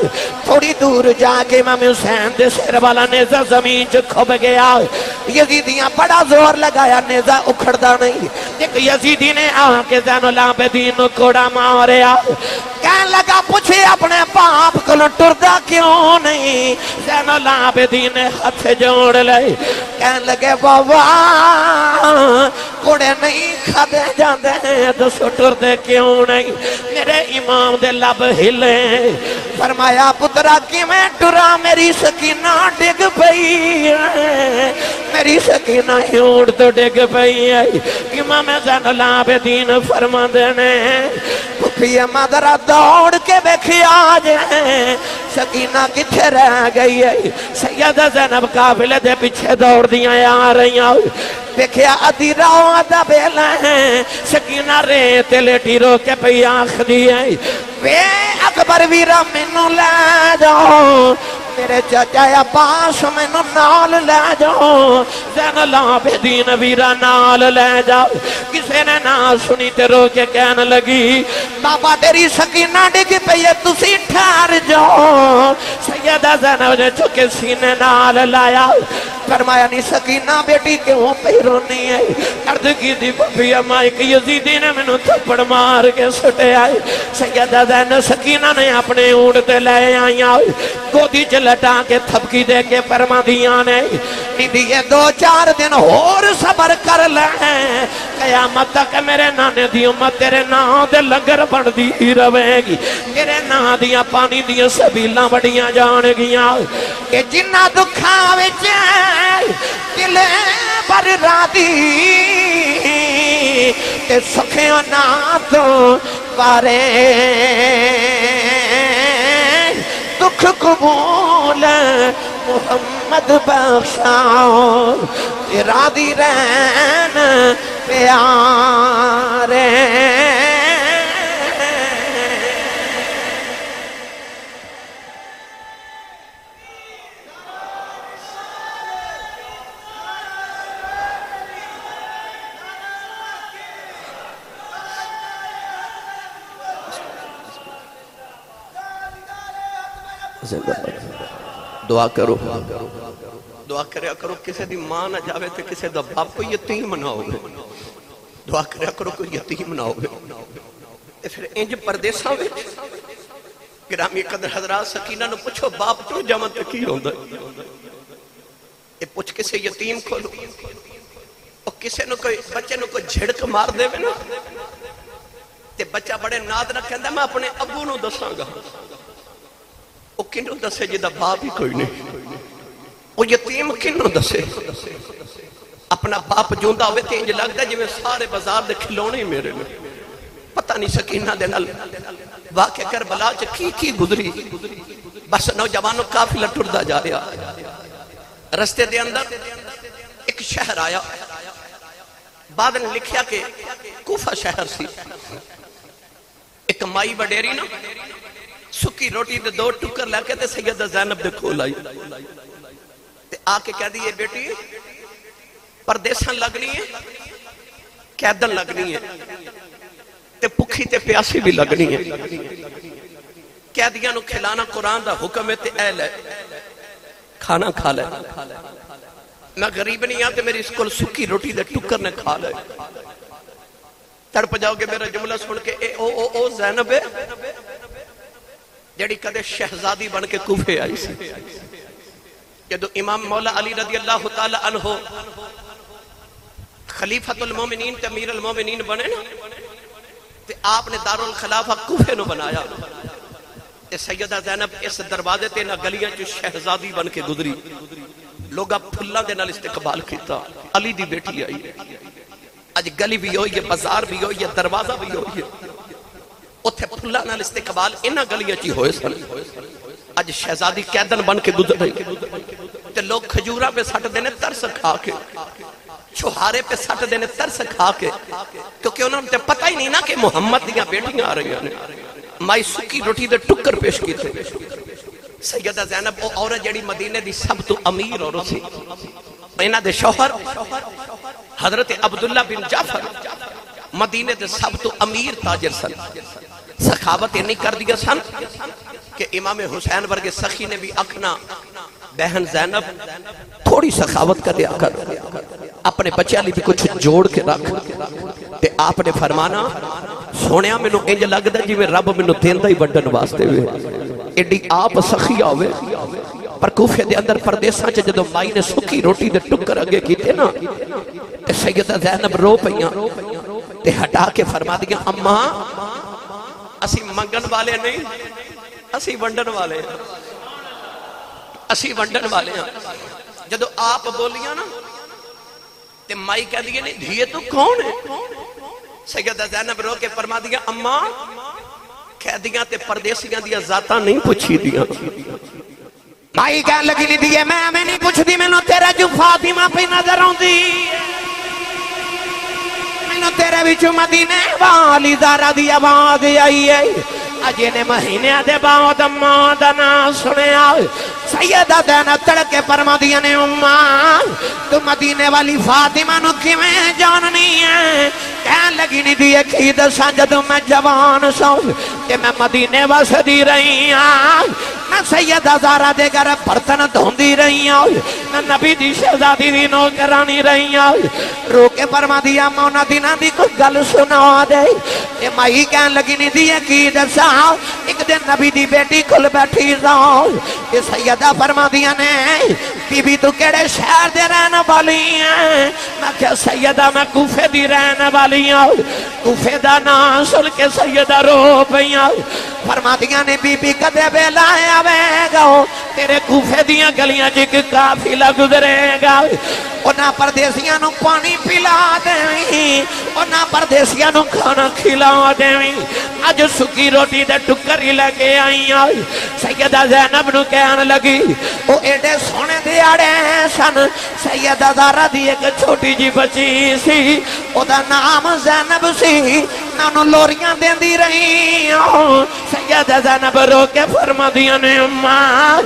Speaker 1: تھوڑی دور جا کے امام حسین دے سر والا نیزہ زمین چ کھب گیا یزیدیاں بڑا زور لگایا نیزہ اکھڑدا نہیں ایک یزیدی نے آ کے زین العابدین نو کوڑا ماریا کہنے لگا پوچھے اپنے باپ کو ٹردا کیوں نہیں زین العابدین نے ہاتھ جوڑ لے کہنے لگے بابا کوڑے نہیں کھدے جاندے ہیں تو ٹردے کیوں نہیں میرے امام دے لب ہلے فرمایا پترا کی میں ٹرا میری سکینہ ڈگ پئی ہے میری سکینہ ہیوڑ تو ڈگ پئی ہے امام زین العابدین فرما دینے پھپی مادرہ دوڑ کے بیکھی آج ہے سکینہ کتھے رہ گئی ہے سیدہ زینب قافلے دے پیچھے دوڑ دیاں آ رہی ہیں دیکھیا ادھی راو آدھا بیلا ہے سکینہ ریتے لیٹی رو کے پئی آنکھ دیئے وے اکبر ویرہ منو لے جاؤ میرے چاچا عباس منو نال لے جاؤ زین العابدین ویرہ نال لے جاؤ کسے نے نہ سنی تے رو کے کہنے لگی بابا تیری سکینہ ڈگ پئی ہے تسی ٹھہر جاؤ سیدہ زینب نے چکے سینے نال لایا فرمایا نہیں سکینہ بیٹی کیوں پہ رونی ہے عرض کی دی بھئی اما ایک یزیدی نے منو تھپڑ مار کے سٹے آئے سیدہ زینب سکینہ نے اپنے اونٹ لے آئیاں گودی چلٹا کے تھپکی دے کے فرما دیاں نے دیئے 2-4 دن اور صبر کر لیں قیامت تک میرے نانے دی امت تیرے نام دے لنگر بڑھ دی روے گی تیرے نام دیا پانی دیا سبیلاں بڑیاں جان گیاں کہ جنہ دکھا وچے دلے پر رادی تے سکھیوں نا تو بارے دکھ قبول محمد بخشاؤ ارادی رہن پیارے
Speaker 2: دعا کرو دعا کریا کرو کسے دی ماں نہ جاوے تے کسے دا باپ کو یتیم نہ ہوگے دعا کریا کرو کوئی یتیم نہ ہوگے تے پھر انج پردیساں وچ گرامی قدر حضرات سکینہ نو پوچھو باپ تو جمع تے کی ہوندا اے پوچھ کسے یتیم کھولو او کسے نو کوئی بچے نو کوئی جھڑک مار دے وے نا تے بچہ بڑے ناد نہ کہندا میں اپنے ابو نو دساں گا وہ کنوں دسے جدہ باپ ہی کوئی نہیں وہ یتیم کنوں دسے اپنا باپ جوندہ ہوئے تے انج لگتا جو میں سارے بازار دے کھلونے میرے میں پتہ نہیں سکینہ دے نل واقع کربلا چ کی گزری بس نوجوانوں کافی لٹردہ جا رہا رستے دے اندر ایک شہر آیا بعد نے لکھیا کہ کوفہ شہر سی ایک مائی وڈیری نا سکی روٹی دے 2 ٹکر لے کے تے سیدہ زینب دے کھول آئی تے آ کے کہہ دیئے بیٹی پردیساں لگنی ہے قیدن لگنی ہے تے پکھی تے پیاسی بھی لگنی ہے قیدیاں نو کھلانا قرآن دا حکم ہے تے اہل ہے کھانا کھا لے میں غریب نہیں آتے میری اس کول سکی روٹی دے ٹکر نے کھا لے تڑپ جاؤ گے میرا جملہ سن کے اے او زینب ہے جڑی کدے شہزادی بن کے کوفے آئی سی جدو امام مولا علی رضی اللہ تعالی عنہ خلیفۃ المومنین تے امیر المومنین بنے نا تے آپ نے دارالخلافہ کوفے نو بنایا تے سیدہ زینب اس دروازے تے نہ گلیاں چ شہزادی بن کے گزری لوگا پھلاں دے نال استقبال کیتا علی دی بیٹی آئی ہے، اج گلی بھی ہوئی ہے، بازار بھی ہوئی ہے، دروازہ بھی ہوئی ہے، اتھے پھلا نال استقبال انہاں گلیاں چی ہوئے سن۔ اج شہزادی قیدن بن کے گزر رہی تے لوگ کھجورہ پہ سٹ دینے ترس کھا کے، چھہارے پہ سٹ دینے ترس کھا کے، کیونکہ انہوں نے پتہ ہی نہیں نا کہ محمد دیاں بیٹیاں آ رہی ہیں۔ مائی سکی روٹی دے ٹکر پیش کی تھے۔ سیدہ زینب وہ عورت جڑی مدینے دی سب تو امیر عورت سی، انہاں دے شوہر حضرت عبداللہ بن جعفر مدینے دے سب تو امیر تاجر سن۔ سخاوت نہیں کر دیا سن کہ امام حسین ورگے سخی نے بھی اکھنا بہن زینب تھوڑی سخاوت کر دیا کر، اپنے بچے علی بھی کچھ جوڑ کے رکھ، تے آپ نے فرمانا سونیا میں نو انج لگ دا جی میں رب میں نو دیندہ ہی بڑھن واسطے ہوئے ایڈی آپ سخی آوے۔ پر کوفے دے اندر پردیساں چے جدو مائی نے سکی روٹی دے ٹکر اگے کی تھے نا، تے سیدہ زینب رو پئیاں تے ہٹا کے فرما دیا اماں اسی منگن والے نہیں، اسی ونڈن والے ہیں، اسی ونڈن والے ہیں۔ جدو آپ بولیاں نا تے مائی کہہ دیئے نہیں دھیے تو کون ہے؟ سیدہ زینب رو کے فرما دیا اماں کہہ دیا تے پردیسیاں دیا ذاتہ نہیں پوچھی دیا۔
Speaker 1: مائی کہہ لگی نہیں دیئے میں نہیں پوچھ دی، میں نو تیرے جو فاطمہ پہ نظر ہوں دی، میں نو تیرے بچو مدینے والی زارہ دی آواز آئی ہے، اجے نے مہینے دے بعد اماں دا نام سنیا۔ سیدہ زینب تڑکے فرما دیا نے اماں تو مدینے والی فاطمہ نو کیویں جاننی ہے؟ کہن لگی نہیں دیئے کی دساں جدو میں جوان سو کہ میں مدینے واسدی رہی ہاں، میں سیدہ زارہ دے گھر برتن دھوندی رہی ہوں، میں نبی دی شہزادی دی نوکرانی رہی ہوں۔ رو کے فرما دیا مونا دینا دی کوئی گل سنا دے۔ اے مائی کہن لگی نہیں دیئے کی دساں ایک دن نبی دی بیٹی کھل بیٹھی جاؤں، یہ سیدہ فرما دیا نے بی بی تو کیڑے شہر دے رہنے والی ہیں؟ میں کہا سیدہ میں کوفے دی رہنے والی ہوں۔ کوفے دا نام سن کے سیدہ رو پئیاں، فرما دیا نے بی بی کدے بیلا آوے گا تیرے کوفے دیاں گلیاں جک قافلہ گزرے گا، اونا پردیسیاں نو پانی پلا دیں، اونا پردیسیاں نو کھانا کھلا دیں، آج سکی روٹی دے ٹکر ہی لگے آئی آئی۔ سیدہ زینب نو کہنے لگی او ایڈے سونے دیاڑے سن، سیدہ زارہ دی ایک چھوٹی جی بچی سی، او دا نام زینب سی، نانو لوریاں دیں دی رہی ہوں۔ سیدہ زینب رو کے فرما دیا نے اماں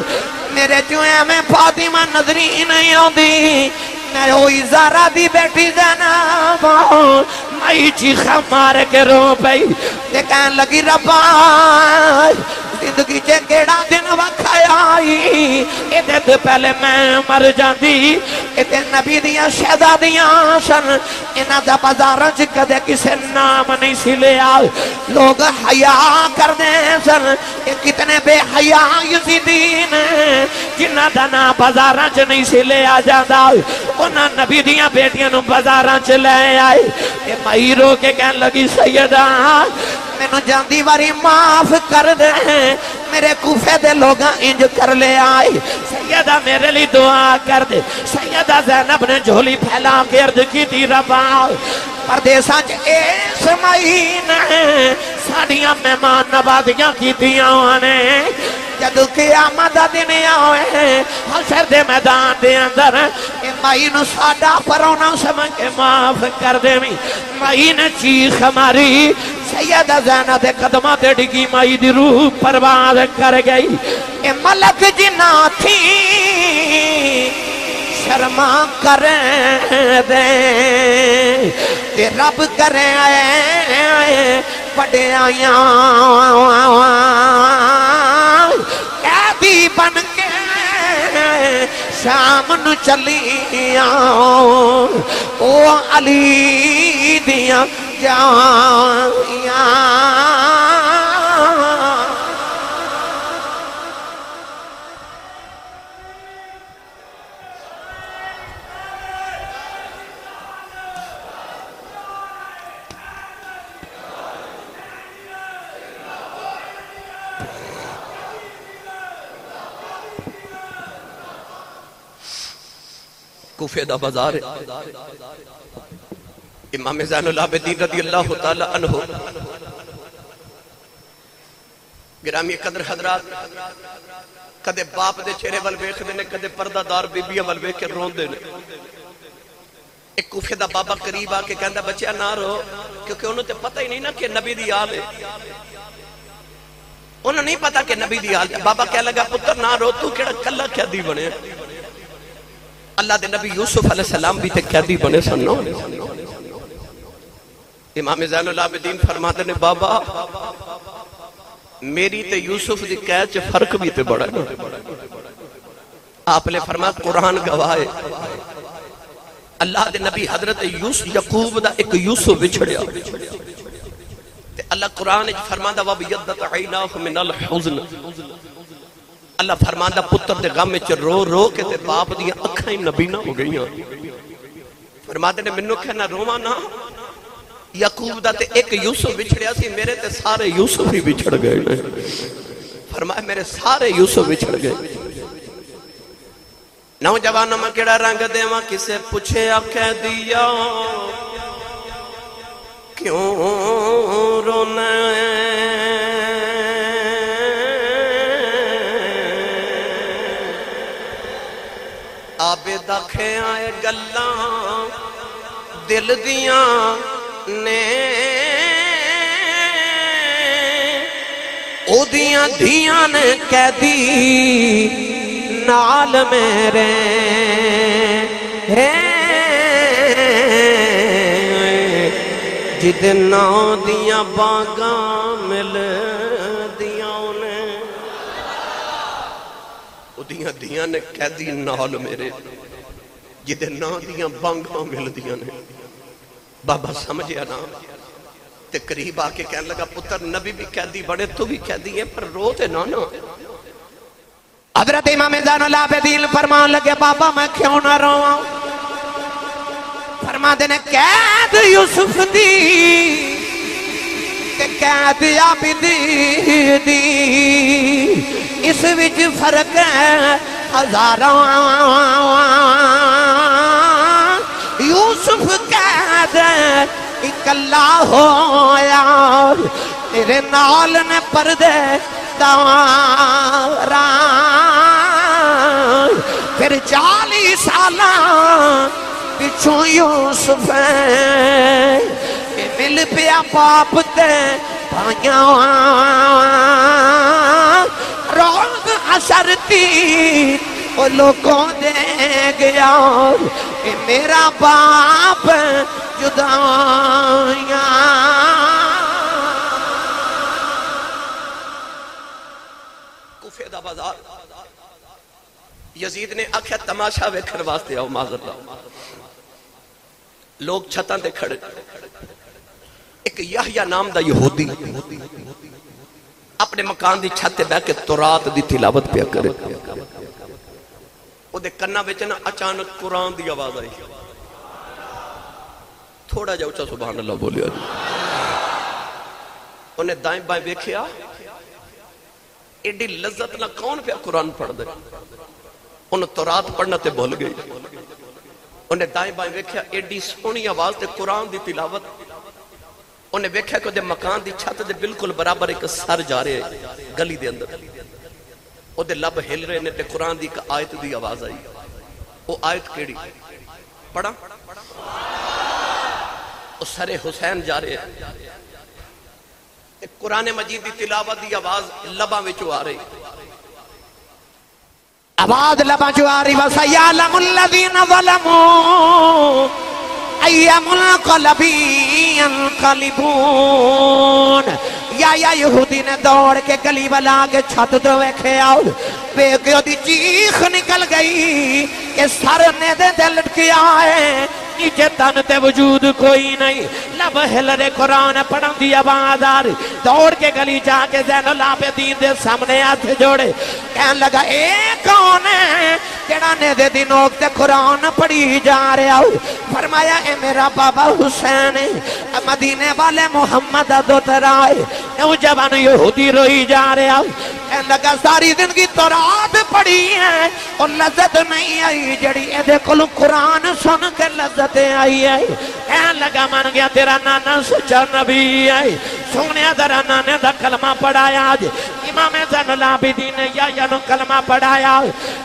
Speaker 1: میرے چوئے میں فاطمہ نظری نہیں ہوں دی، میں ہوئی زارہ دی بیٹی زینب مائی چیخہ مار کے رو پئی تے کہن لگی ربا زندگی چے کیڑا دن وکھایا آئی، اے دن پہلے میں مر جاندی، اے دن نبی دیاں شہزادیاں سن، انہاں دا بازاراں چ کدے کسے نام نہیں سی لیا، لوگ حیا کر دیں سن، اے کتنے بے حیا یزیدین جنہاں دا نام بازاراں چ نہیں سی لیا جاندا، انہاں نبی دیاں بیٹیاں نو بازاراں چ لے آئے۔ اے مائی رو کے کہن لگی سیدہ میں نو جاندی واری معاف کر دے، میرے کوفے دے لوگاں انج کر لے آئے، سیدہ میرے لی دعا کر دے۔ سیدہ زینب نے جھولی پھیلا کے عرض کی تھی ربا پردیساں چ اس مہینے ساڑیاں مہمان نوازیاں کیتیاں نے، جدو قیامت دا دن آئے حشر دے میدان دے اندر اے مائی نو ساڈا پرونا سمجھ کے معاف کر دے۔ مائی نے چیخ ماری، سیدہ زینب دے قدمہ تے ڈگی، مائی دی روح پرواز کر گئی۔ اے ملک جنہ تھی شرما کریں دے تے رب کریں آئے بڑے آیاں قیدی بن کے شام نو چلیاں او علی دیاں جائیاں۔
Speaker 2: کوفے دا بازار ہے. امام زین العابدین رضی اللہ تعالی عنہ گرامی قدر حضرات کدے باپ دے چہرے ول ویکھدے نے کدے پردہ دار بیبیاں ول ویکھ کے روندے نے. ایک کوفے دا بابا قریب آ کے کہندا بچیا نہ رو کیونکہ انہوں تے پتہ ہی نہیں نا کہ نبی دی آل ہے. انہوں نہیں پتا کہ نبی دی آل ہے. بابا کہہ لگا پتر نہ رو تو کیڑا کلا قیدی بنے. اللہ دے نبی یوسف علیہ السلام بھی تے قیدی بنے سن. امام زین العابدین فرماتے نے بابا میری تے یوسف دی قید چ فرق بھی تے بڑا ہے. آپ نے فرمایا قرآن گواہ ہے اللہ دے نبی حضرت یعقوب دا ایک یوسف بچھڑیا تے اللہ قرآن فرماندا وَبِيَضَّتْ عَيْنَاهُ مِنَ الْحُزْنِ. اللہ فرماندا پتر دے غم وچ رو رو کے تے باپ دی اکھاں ہی نبینا ہو گئیاں. فرماتے نے مینوں کہنا روواں نہ یعقوب دا تے ایک یوسف بچھڑیا سی میرے تے سارے یوسف ہی بچھڑ گئے نے. فرمایا میرے سارے یوسف بچھڑ گئے. نوجوانوں میں کیڑا رنگ دیواں کسے پوچھے کہہ دیا کیوں رونا آبے دکھے آئے گلاں دل دیاں نے او دیاں دھیاں نے کہہ دی نال میرے جدنا دیاں باغاں مل دیاں انہیں او دیاں نے کہہ دی نال میرے جدنا دیاں باغاں مل دیاں نے. بابا سمجھیا نا تے قریب آ کے کہنے لگا پتر نبی بھی قیدی بڑے تو بھی قیدی ہے پر رو تے نہ.
Speaker 1: حضرت امام زین العابدین فرمان لگے بابا میں کیوں نہ رواں. فرما دینے قید یوسف دی کہ قید عابدی دی اس وچ فرق ہے ہزاراں. یوسف قید اکلا ہویا تیرے نال نے پردے داران پھر 40 سالاں پچھوں یوسف مل پیا باپ تے بھائیاں روز حشر تی وہ لوگوں دے گیا میرا باپ جدائیاں. کوفے دا بازار یزید نے آکھیا تماشا ویکھن واسطے آؤ معذرت لوگ چھتاں دے کھڑے. ایک یحییٰ نام دا یہودی اپنے مکان دی چھت تے بیٹھ کے تورات دی تلاوت پیا کرے. او دے کنا وچ نا اچانک قرآن دی آواز آئی. تھوڑا جا اچھا سبحان اللہ بولیا. انہیں دائیں بائیں ویکھیا ایڈی لذت نہ کون پہ قرآن پڑھ دے. انہیں تورات پڑھنا تے بھول گئی. انہیں دائیں بائیں ویکھیا ایڈی سونی آواز تے قرآن دی تلاوت. انہیں ویکھیا کہ دے مکان دی چھت دے بالکل برابر ایک سر جا رہے گلی دے اندر. او دے لب ہل رہے نے تے قرآن دی ایک آیت دی آواز آئی. وہ آیت کیڑی پڑھا وہ سر حسین جا رہے تے قرآن مجید دی تلاوت دی آواز لباں وچوں آ رہی. آواز لباں جو آ رہی وَسَيَعْلَمُ الَّذِينَ ظَلَمُوا أَيَّ مُنْقَلَبٍ يَنْقَلِبُونَ. یا یہودی نے دوڑ کے گلی والا کے چھت دو ویکھے آؤ ویکھے دی چیخ نکل گئی کہ سر نے دے لٹکے آئے نیچے تن تے وجود کوئی نہیں. لب ہل رہے قرآن پڑھن دی آواز آ رہی. دوڑ کے گلی جا کے زین العابدین دے سامنے ہاتھ جوڑے کہنے لگا اے کون ہے جڑا نے دے نوک تے قرآن پڑھی جا رہا ہو. فرمایا اے میرا بابا حسین مدینے والے محمد دو ترائے. نوجوان یہودی روئی جا رہا ہو اے لگا ساری زندگی تورات پڑھی ہے اور لذت نہیں آئی جڑی اے دے کلو قرآن سن کے لذت آئی ہے اے لگا من گیا تیرا نانا سچا نبی ہے سونے ذرا نانے دا کلمہ پڑھایا امام زین العابدین یا نو کلمہ پڑھایا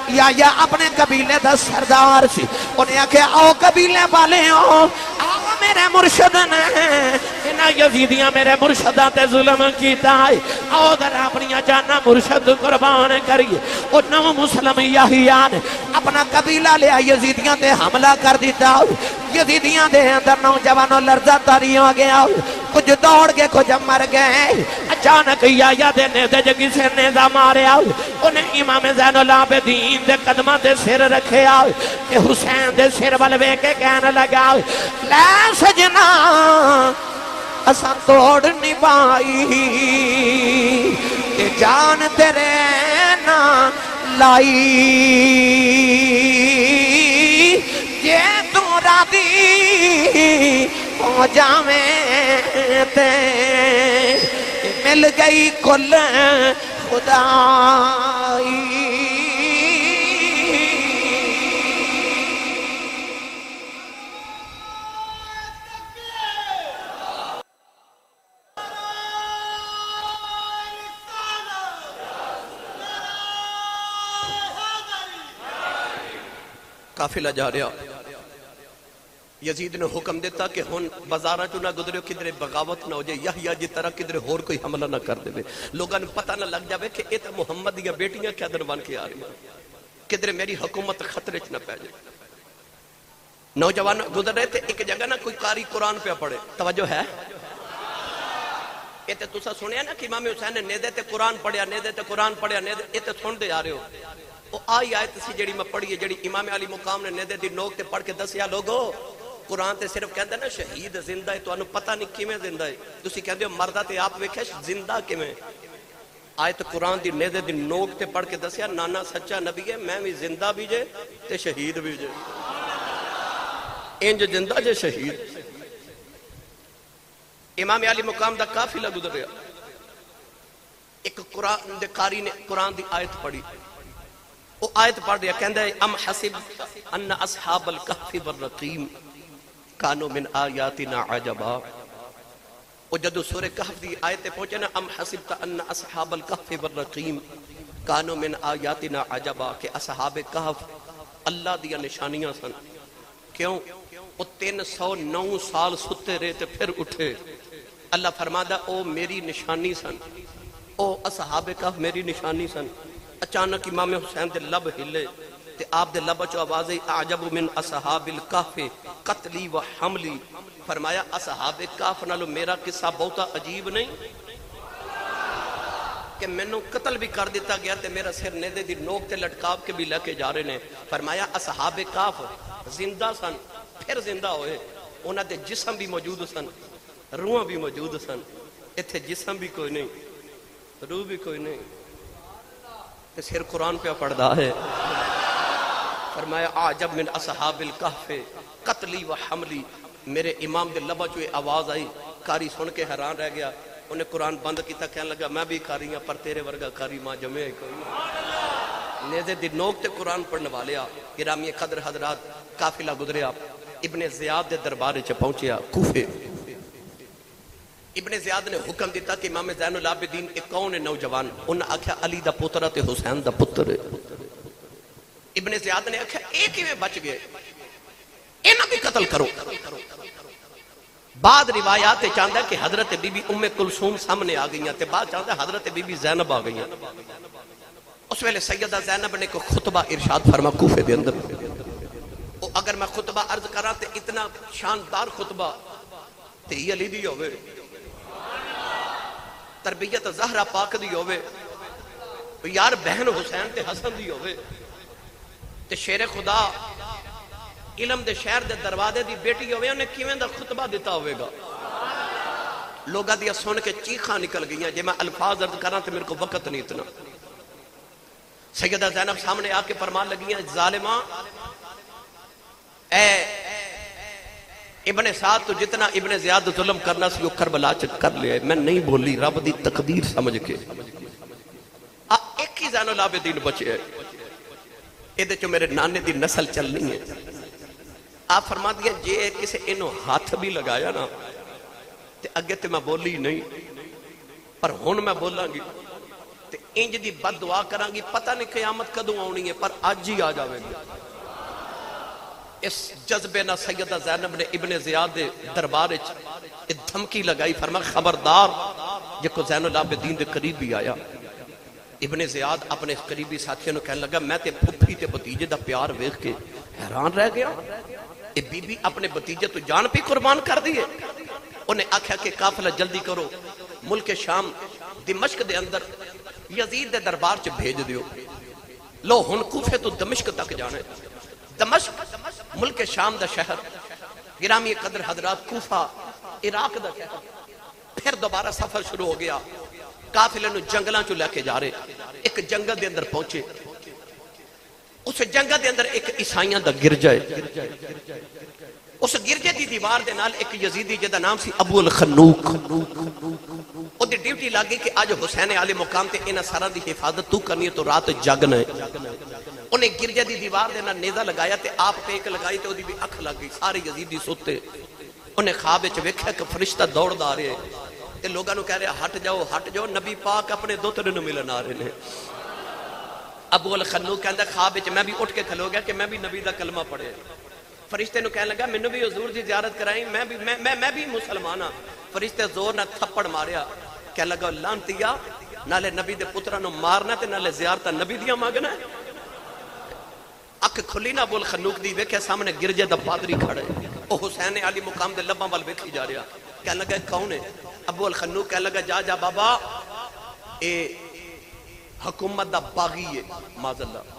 Speaker 1: یا اپنے قبیلے دا سردار سی انہیں کہ آؤ قبیلے والے ہو آؤ میرے مرشد نے انہاں یزیدیاں میرے مرشدہ تے ظلم کیتا ہے آؤ ذرا اپنی جانا مرشد قربان کریے اور نو مسلم یحییٰ نے اپنا قبیلہ لیا یزیدیاں تے حملہ کر دیتا یزیدیاں دے اندر نوجوانوں لرزہ تاری ہو گیا کچھ دوڑ کے کچھ مر گئے اچانک یا دے نیزے جگی سے نیزہ مارے انہیں امام زین العابدین دے قدمہ دے سر رکھے کہ حسین دے سر بلوے کے کہنے لگا لے سجنا اساں توڑ نہیں پائی کہ جان تیرے نہ لائی یہ تو راضی ہو جاویں تے مل گئی کل خدائی
Speaker 2: قافلہ جا رہا یزید نے حکم دیتا کہ ہن بازارہ جو نہ گزرے کدھر بغاوت نہ ہو جائے یحییٰ جی طرح کدھر اور کوئی حملہ نہ کر دے لوگاں نے پتہ نہ لگ جاوے کہ یہ تو محمد یا بیٹیاں کیا دربان کے آ رہی ہیں کدھر میری حکومت خطرے چ نہ پہ جائے نوجوان گزر رہے تھے ایک جگہ نہ کوئی قاری قرآن پہ پڑھے توجہ ہے یہ تو تسا سنیا نا کہ امام حسین نے نیدے تے قرآن پڑھیا نیدے تے قرآن پڑھیا نیدے یہ تو سن دے آ رہے ہو وہ آئی آیت سی جڑی میں پڑھی ہے جڑی امام علی مقام نے نیدے دی نوک تے پڑھ کے دسیا لوگو قرآن تے صرف کہندے نا شہید زندہ ہے تو انہوں پتہ نہیں کیویں زندہ ہے تسی کہندے ہو مردہ تے آپ ویکھے زندہ کیویں آیت قرآن دی نیدے دی نوک تے پڑھ کے دسیا نانا سچا نبی ہے میں بھی زندہ بھی جے تے شہید بھی جے انج زندہ جے شہید امام علی مقام دا قافلہ گزر رہا ایک قرآن دے قاری نے قرآن دی آیت پڑھی وہ آیت پڑھ رہا کہندہ ہے ام حسب ان اصحاب الکہف والرقیم کانو من آیاتنا عجبا وہ جدو سورہ کہف دی آیتیں پہنچے نا ام حسبت ان اصحاب الکہف والرقیم کانو من آیاتنا عجبا کہ اصحاب کہف اللہ دیا نشانیاں سن کیوں وہ 309 سال ستے رہے تے پھر اٹھے اللہ فرمادا او میری نشانی سن او اصحاب کہف میری نشانی سن اچانک امام حسین دے لب ہلے تے آپ دے لب چو آوازی اعجب من اصحاب الکہف قتلی و حملی فرمایا اصحاب کہف نالو میرا قصہ بہتا عجیب نہیں کہ میں نے قتل بھی کر دیتا گیا تے میرا سر نیدے دی نوک تے لٹکاب کے بھی لے کے جا رہے ہیں فرمایا اصحاب کہف زندہ سن پھر زندہ ہوئے انہاں دے جسم بھی موجود سن روح بھی موجود سن اتھے جسم بھی کوئی نہیں روح بھی کوئی نہیں تے سر قرآن پہ پڑھدا ہے فرمایا اعجب من اصحاب الکہف قتلی و حملی میرے امام دے لبا چوئے آواز آئی کاری سن کے حیران رہ گیا انہیں قرآن بند کیتا کہنے لگا میں بھی کاری ہوں پر تیرے ورگا کاری ماں جمعے کوئی نیزے دی نوک تے قرآن پڑھنے والیا گرامی قدر حضرات قافلہ گزریا ابن زیاد دے دربارے چ پہنچیا کوفے ابن زیاد نے حکم دیتا کہ امام زین العابدین ایک کون ہے نوجوان انہاں آکھیا علی دا پتر تے حسین دا پتر ہے ابن زیاد نے آکھیا ایک ہی میں بچ گئے انہاں بھی قتل کرو بعد روایات چاہتا ہے کہ حضرت بی بی ام کلثوم سامنے آ گئیاں تے بعد چاہتا ہے حضرت بی بی زینب آ گئیاں اس ویلے سیدہ زینب نے کو خطبہ ارشاد فرما کوفے دے اندر اگر میں خطبہ عرض کرا تے اتنا شاندار خطبہ تے یہ علی دی ہوئے تربیت زہرہ پاک دی ہوئے یار بہن حسین تے حسن دی ہوئے تے شیر خدا علم دے شہر دے دروازے دی بیٹی ہوئے انہیں کیویں دا خطبہ دیتا ہوئے گا لوگا دیا سن کے چیخاں نکل گئیاں جے میں الفاظ عرض کرنا تے میرے کو وقت نہیں اتنا سیدہ زینب سامنے آ کے فرمان لگیاں ظالماں اے ابن سعد تو جتنا ابن زیاد ظلم کرنا سی وہ کربلا چ کر لیا میں نہیں بولی رب دی تقدیر سمجھ کے زین العابدین بچے ہے یہ جو میرے نانے دی نسل چلنی ہے آپ فرما دیا جے کسے انہوں ہاتھ بھی لگایا نا تے اگے تے میں بولی نہیں پر ہون میں بولاں گی تے انج دی بد دعا کران گی پتہ نہیں قیامت کدوں آنی ہے پر آج ہی آ جاوے گی اس جذبے نہ سیدہ زینب نے ابن زیاد دربار دھمکی لگائی فرما خبردار جے کو زین العابدین دے قریب بھی آیا ابن زیاد اپنے قریبی ساتھیوں نے کہنے لگا میں تے پھپھی تے بتیجے دا پیار ویکھ کے حیران رہ گیا اے بی بی اپنے بتیجے تو جان پہ قربان کر دیے انہیں آکھا کہ قافلہ جلدی کرو ملک شام دمشق دے اندر یزید دے دربار چ بھیج دیو لو ہن کوفے تو دمشق تک جانے دمشق ملک شام دا شہر گرامی قدر حضرات کوفہ عراق دا شہر پھر دوبارہ سفر شروع ہو گیا قافلے نو جنگلاں چ لے کے جا رہے ایک جنگل دے اندر پہنچے اس جنگل دے اندر ایک عیسائیاں دا گرجا ہے اس گرجے دی دیوار دے نال ایک یزیدی جدا نام سی ابو الخنوق او دی ڈیوٹی لگی کہ آج حسین علی مقام تے انہاں سارا دی حفاظت تو کرنی ہے تو رات جاگنا ہے انہیں گرجے دی دیوار دے نال نیزہ لگایا تے آپ پیک لگائی تے او دی بھی اکھ لگ گئی سارے یزیدی سوتے انہیں خواب وچ ویکھیا کہ فرشتہ دوڑ دا رہے تے لوگاں نو کہہ رہے ہٹ جاؤ نبی پاک اپنے دوترے نو ملن آ رہے نے ابو الخنوق کہندا خواب وچ میں بھی اٹھ کے کھلو گیا کہ میں بھی نبی دا کلمہ پڑھے فرشتے نو کہنے لگا مینوں بھی حضور دی زیارت کرائیں میں بھی مسلمان ہاں فرشتے زور نہ تھپڑ ماریا کہنے لگا لعنتیا نالے نبی دے پتراں نو مارنا تے نالے زیارت نبی دیاں مانگنا اکھ کھلی نہ ابو الخنوق دی ویکھیا سامنے گرجے دا پادری کھڑے او حسین علی مقام دے لباں وال ویکھی جا رہا کہنے لگا کون ہے ابو الخنوق کہنے لگا جا بابا اے حکومت دا باغی ہے معاذ اللہ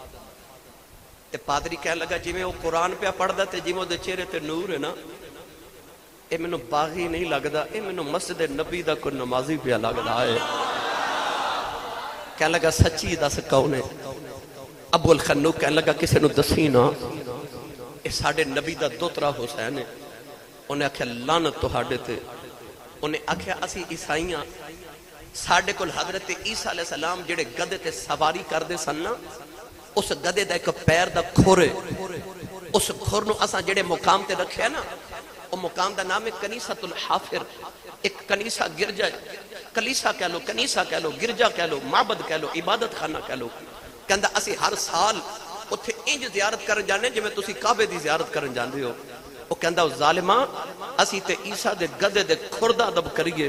Speaker 2: تے پادری کہنے لگا جی میں وہ قرآن پہ پڑھدا تے جی میں دے چہرے تے نور ہے نا اے مینوں باغی نہیں لگدا اے مینوں مسجد نبی دا کوئی نمازی پہ لگدا ہے کہنے لگا سچی دس کون ہے ابو الخنوق کہنے لگا کسے نو دسی نا اے ساڈے نبی دا دوترا حسین ہے انہیں آکھیا لعنت تہاڈے تے انہیں آکھیا اسی عیسائیاں ساڈے کول حضرت عیسیٰ علیہ السلام جڑے گدے تے سواری کردے سن نا اس گدے دا ایک پیر دا کھورے اس کھور نو اساں جڑے مقام تے رکھے نا وہ مقام دا نام ہے کنیسۃ الحافر ایک کنیسہ گرجا کلیسا کہہ لو کنیسہ کہہ لو گرجا کہہ لو معبد کہہ لو عبادت خانہ کہہ لو کہندا اسی ہر سال اتھے انج زیارت کرن جانے جویں تسی کعبے دی زیارت کرن جاندے ہو وہ کہندا ظالماں اسی تے عیسیٰ دے گدے دے کھر دا ادب کریے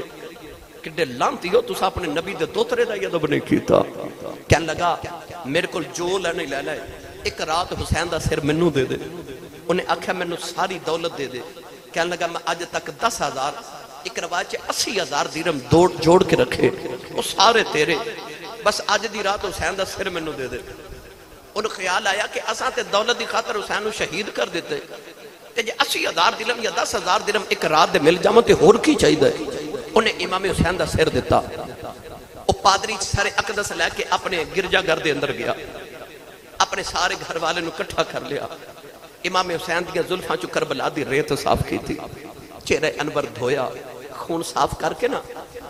Speaker 2: کڈے لعنتی ہو تساں اپنے نبی دے دوترے دا ادب نہیں کیتا کہن لگا میرے کول جو لینے لے لے ایک رات حسین دا سر منو دے دے انہیں آکھیا منو ساری دولت دے دے کہن لگا میں آج تک 10,000 ایک روایت 80,000 درہم جوڑ کے رکھے وہ سارے تیرے بس آج دی رات حسین دا سر منو دے دے ان خیال آیا کہ اساں تے دولت دی خاطر حسین نو شہید کر دیتے تے جے 80,000 درہم یا 10,000 درہم ایک رات دے مل جاواں تے ہور کی چاہیے انہیں امام حسین دا سر دیتا وہ پادری سارے اقدس لے کے اپنے گرجا گھر دے اندر گیا اپنے سارے گھر والے نو کٹھا کر لیا امام حسین دیا زلفاں چو کربلا دی ریت صاف کی تھی چہرہ انور دھویا خون صاف کر کے نا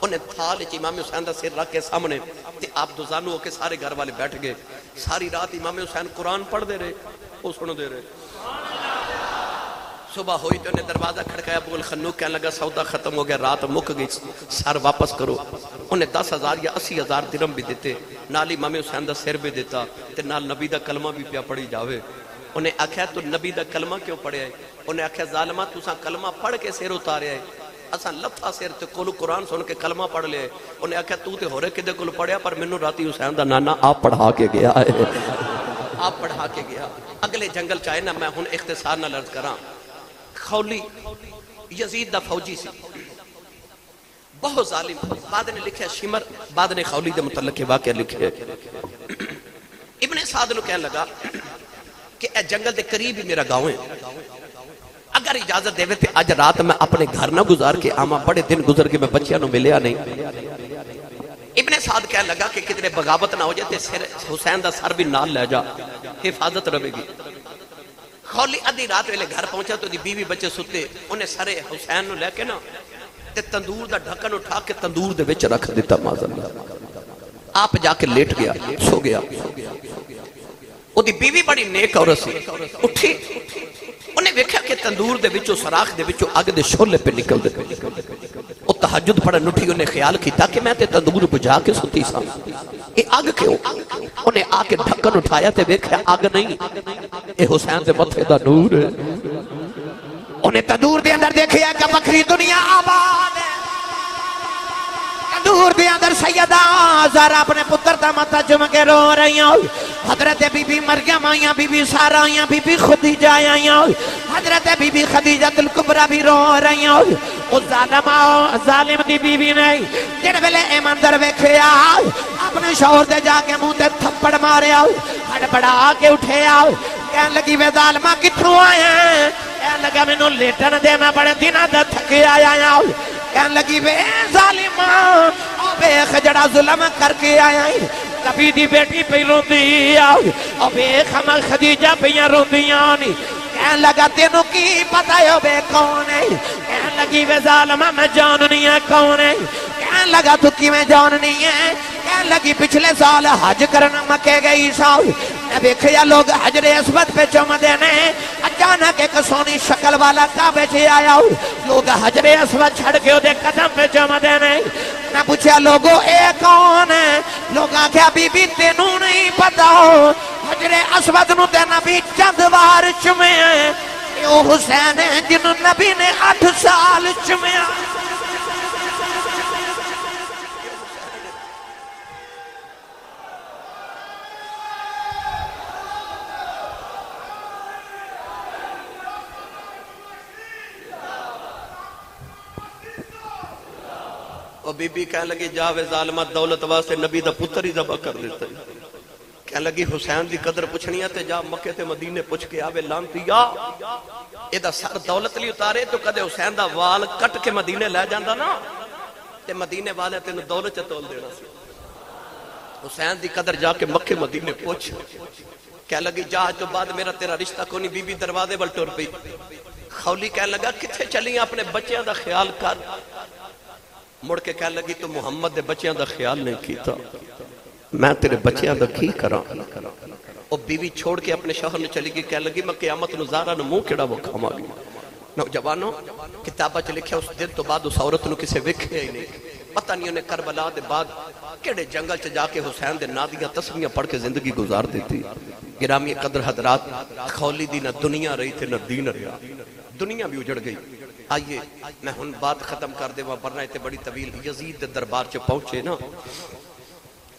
Speaker 2: انہیں تھال امام حسین دا سر رکھ کے سامنے تے آپ دوزانو ہو کے سارے گھر والے بیٹھ گئے ساری رات امام حسین قرآن پڑھ دے رہے وہ سن دے رہے صبح ہوئی تو انہیں دروازہ کھڑکایا ابو الخنوق کہنے لگا سودا ختم ہو گیا رات مک گئی سار واپس کرو انہیں 10,000 یا 80,000 درہم بھی دیتے نال امام حسین دا سر بھی دیتا تے نال نبی دا کلمہ بھی پیا پڑھی جاوے انہیں آکھیا تو نبی دا کلمہ کیوں پڑھے آئے انہیں آکھیا ظالمہ تساں کلمہ پڑھ کے سر اتارے آئے اساں لفظ سر تے کولو قرآن سن کے کلمہ پڑھ لے انہیں آکھیا تو تے ہورے کدے کول پڑھیا پر منو راتی حسین دا نانا آپ پڑھا کے گیا ہے آپ پڑھا کے گیا اگلے جنگل چاہے نا میں ہن اختصار نہ لرز کراں خولی یزید دا فوجی سی بہت ظالم بعد نے لکھا شمر بعد نے خولی دے متعلق واقعہ لکھے ابن سعد نو کہنے لگا کہ اے جنگل دے قریب ہی میرا گاؤں ہے اگر اجازت دے تے آج رات میں اپنے گھر نہ گزار کے آما بڑے دن گزر کے میں بچیاں نو ملیا نہیں ابن سعد کہنے لگا کہ کتنے بغاوت نہ ہو جائے تے حسین دا سر بھی نال لے جا حفاظت رہے گی خولی ادھی رات ویلے گھر پہنچا تو دی بیوی بچے ستے انہیں سارے حسین نو لے کے نا تے تندور دا ڈھکن اٹھا کے تندور دے وچ رکھ دیتا معاذ اللہ آپ جا کے لیٹ گیا سو گیا وہ دی بیوی بڑی نیک عورت سی اٹھی انہیں ویکھیا کہ تندور دے وچوں سراخ دے وچوں اگ دے شولے پہ نکل دے وہ تہجد پڑھن اٹھی انہیں خیال کیتا کہ میں تے تندور بجھا کے ستی سا یہ اگ کیوں انہیں آ کے ڈھکن اٹھایا تے ویکھیا اگ نہیں اے حسین دے متھے دا نور ہے
Speaker 1: انہیں تندور دے اندر دیکھیا کہ بکری دنیا آباد ہے تندور دے اندر سیدہ زہرا اپنے پتر دا ماتھا چوم کے رو رہی ہیں حضرت بی بی مریم آئیاں بی بی سارا آئیاں بی بی خدیجہ آئیاں حضرت بی بی خدیجہ الکبریٰ بھی رو رہی ہیں اس ظالم دی بی بی نہیں جن ویلے اے منظر ویکھیا اپنے شوہر دے جا کے منہ تے تھپڑ مارے ہڑبڑا کے اٹھے کہنے لگی وے ظالمہ کتھوں آئے ہیں کہنے لگا مینوں لیٹن دینا بڑے دنوں دا تھکے آیا کہنے لگی وے ظالمہ او بے خجڑا ظلم کر کے آیا کبھی دی بیٹی پہ روندی او بے خمل خدیجہ پہ روندیاں نہیں کہنے لگا تینوں کی پتہ ہے بے کون ہے کہنے لگی وے ظالمہ میں جاننی ہے کون ہے کہنے لگا تو کی میں جاننی ہے کہنے لگی پچھلے سال حج کرنا مکے گئی سال میں دیکھیا لوگ حجر اسود پہ چوم دینے اچانک ایک سونی شکل والا کعبے سے آیا لوگ حجر اسود چھڑ کے دے قدم پہ چوم دینے میں پوچھا لوگوں اے کون ہے لوگ آکھیا بی بی تینوں نہیں پتا حجر اسود نو تے نبی چند بار چومے ہیں یہ حسین ہے جنہوں نبی نے 8 سال چومے
Speaker 2: اور بی بی کہنے لگی جاوے ظالمہ دولت واسطے نبی دا پتر ہی ذبح کر دیتا ہے کہنے لگی حسین دی قدر پوچھنی ہے تے جا مکے تے مدینے پوچھ کے آوے لانتیا اے دا سر دولت لی اتارے تو کدے حسین دا وال کٹ کے مدینے لے جاندہ نا تے مدینے والے تے دولت چتول دینا سی حسین دی قدر جا کے مکے مدینے پوچھ کہنے لگی جا تو بعد میرا تیرا رشتہ کونی بی بی دروازے بل ٹور پئی خولی کہنے لگا کتھے چلی اپنے بچیاں دا خیال کر مڑ کے کہنے لگی تو محمد دے بچیاں دا خیال نہیں کیتا میں تیرے بچیاں دا کی کراں اور بیوی چھوڑ کے اپنے شوہر نے چلی گئی کہنے لگی میں قیامت نو زہرا نو منہ کیڑا وہ کھاواں گی نوجوانوں کتابہ چ لکھیا اس دن تو بعد اس عورت نو کسے ویکھیا ہی نہیں پتہ نہیں انہیں کربلا دے بعد کیڑے جنگل چ جا کے حسین دے نادیاں تسبیحاں پڑھ کے زندگی گزار دیتی گرامی قدر حضرات خولی دی نہ دنیا رہی تھے نہ دین رہا دنیا بھی اجڑ گئی آئیے میں ہن بات ختم کر دے ورنہ تے بڑی طویل یزید دے دربار چ پہنچے نا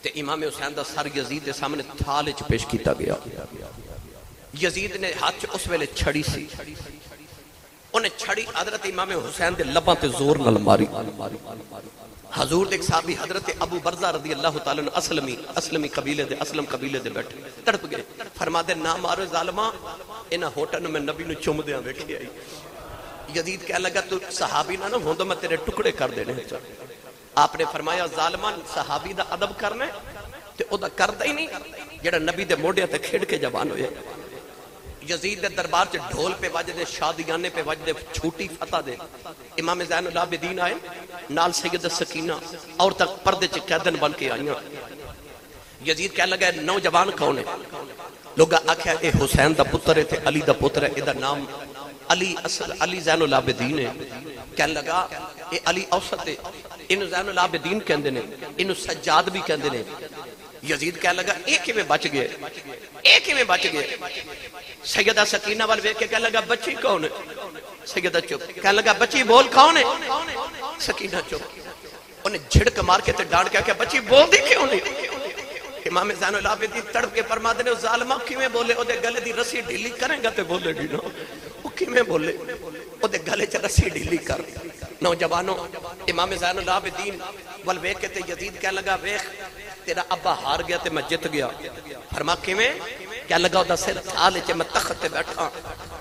Speaker 2: تے امام حسین دا سر یزید دے سامنے تھال وچ پیش کیتا گیا یزید نے ہاتھ اس ویلے چھڑی سی انہیں چھڑی حضرت امام حسین دے لباں تے زور نال ماری حضور دے ایک صحابی حضرت ابو برزہ رضی اللہ تعالیٰ عنہ اسلمی قبیلے دے اسلم قبیلے دے بیٹھے تڑپ گئے فرما دے نہ مارو ظالمہ انہاں ہوٹن میں نبی نو چوم دیاں ویکھی آئی یزید کہنے لگا تو صحابی نہ ہوں تو میں تیرے ٹکڑے کر دینے آپ نے فرمایا ظالمان صحابی دا ادب کرنے تے او دا کردہ ہی نہیں جڑا نبی دے موڑے تے کھیڑ کے جوان ہوئے یزید دے دربار چے ڈھول پہ وجہ دے شادیانے پہ وجہ دے چھوٹی فتح دے امام زین العابدین آئے نال سید سکینہ اور تک پردے چے قیدن بن کے آئیاں یزید کہنے لگا نوجوان کون ہے لوگا آکھیا اے حسین دا پتر ہے تے علی دا پتر ہے اے دا نام علی زین العابدین ہے کہنے لگا اے علی اوسط ہے انہوں زین العابدین کہندے نے انہوں سجاد بھی کہندے نے یزید کہنے لگا ایک ہی میں بچ گئے سیدہ سکینہ وال ویکھ کے کہنے لگا بچی کون ہے سیدہ چپ کہنے لگا بچی بول کون ہے سکینہ چپ انہیں جھڑک مار کے تے ڈانٹ کیا بچی بول دی کیوں نہیں امام زین العابدین تڑپ کے فرما دے ظالمہ کیویں بولے او دے گلے دی رسی ڈھیلی کریں گا تے بولے گی نا او کیویں بولے او دے گلے چ رسی ڈھیلی کر نوجوانوں امام زین العابدین ول ویکھ کے تے یزید کہنے لگا ویکھ تیرا ابا ہار گیا تے میں جت گیا فرما کیویں کیا لگا او دا سر تھال وچ میں تخت تے بیٹھا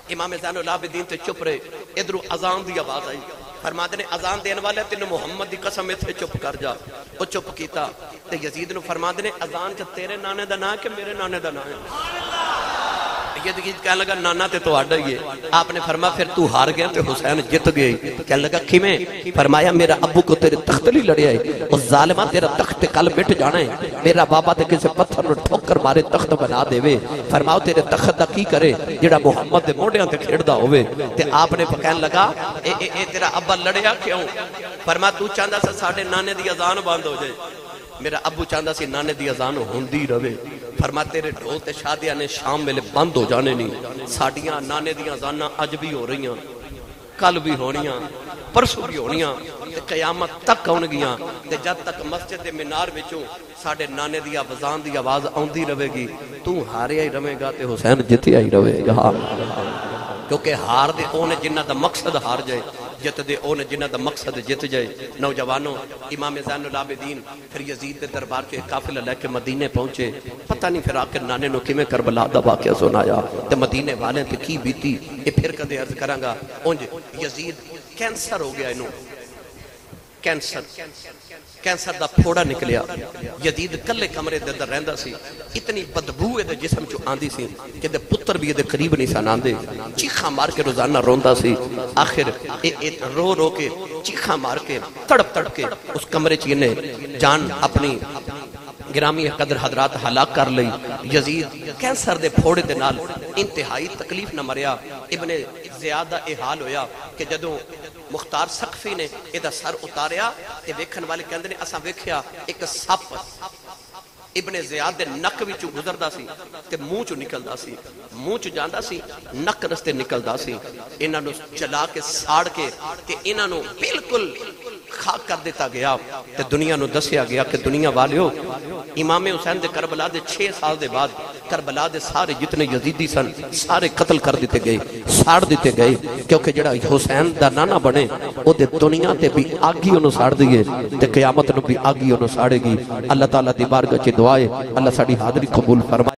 Speaker 2: امام زین العابدین تے چپ رہے ادھروں اذان دی آواز آئی فرما دے اذان دین والے تینوں محمد دی قسم ایتھے چپ کر جا او چپ کیتا تے یزید نو فرما دے اذان چ تیرے نانے دا نام کہ میرے نانے دا نام ہے کہنے لگا نانا تے تو آڈا ہی ہے. آپ نے فرمایا پھر تو ہار گیا تے حسین جت گئی. کہنے لگا کھمیں؟ فرمایا میرا ابو کو تیرے تخت نہیں لڑیا ہے، اس ظالمہ تیرا تخت کل مٹ جانا ہے. میرا بابا تے کسے پتھر نو ٹھوکر مارے تخت بنا دے وے. فرماؤ تیرے تخت دا کی کرے جڑا محمد دے موڑیاں تے کھیڑدا ہوئے. تے آپ نے کہنے لگا اے تیرا ابا لڑیا کیوں؟ فرمایا تو چاہندا سا ساڈے نانے دی اذان بند ہو جائے. میرا ابو چاہندا سی نانے دی اذان ہوندی رہے. فرمایا تیرے ڈھول تے شادیاں نے شام ویلے بند ہو جانے نہیں. ساڈیاں نانے دیاں اذاناں اج بھی ہو رہیاں، کل بھی ہونیاں، پرسوں بھی ہونیاں، تے قیامت تک آن گیاں. تے جد تک مسجد دے مینار وچوں ساڈے نانے دی اذان دی آواز آندی رہے گی تو ہاریا ہی رہے گا تے حسین جتیا ہی رہے گا. کیونکہ ہار دے اونے جنہ دا مقصد ہار جائے، جت دے اونے جنہ دا مقصد جت جائے. نوجوانوں، امام زین العابدین پھر یزید دے دربار کے قافلہ لے کے مدینے پہنچے. پتہ نہیں پھر آخر نانے نو کیویں کربلا دا واقعہ سنایا تے مدینے والے تے کی بیتی. یہ پھر کدے عرض کراں گا. اونج یزید کینسر ہو گیا اینو، کینسر دا پھوڑا نکلیا. یزید کلے کمرے دے اندر رہندا سی. اتنی بدبو دے جسم چوں آندی سی کہ دے پتر بھی دے قریب نہیں سن آندے. چیخاں مار کے روزانہ روندا سی. آخر رو رو کے چیخاں مار کے تڑپ تڑپ کے اس کمرے چ نے جان اپنی گرامی قدر حضرات ہلاک کر لئی. یزید کینسر دے پھوڑے دے نال انتہائی تکلیف نہ مریا. ابن زیاد دا اے حال ہویا کہ جدوں مختار سقفی نے ایدہ سر اتاریا تے ویکھن والے کہندے نے اساں ویکھیا ایک سپ ابن زیاد دے نک وچوں گزردا سی تے منہ چوں نکلدا سی، منہ چوں جاندا سی، نک رستے نکلدا سی. انہاں نو چلا کے ساڑ کے تے انہاں نو بالکل خاک کر دیتا گیا. تے دنیا نو دسیا گیا کہ دنیا والیو امام حسین دے کربلا دے 6 سال دے بعد کربلا دے سارے جتنے یزیدی سن سارے قتل کر دیتے گئے، ساڑ دیتے گئے. کیونکہ جڑا حسین دا نانا بنے او دے دنیا تے بھی آگی انہوں ساڑ دیئے تے قیامت نو بھی آگی انہوں ساڑے گی. اللہ تعالیٰ دی بارگاہ چ دعائے اللہ ساڑی حاضری قبول فرمائے.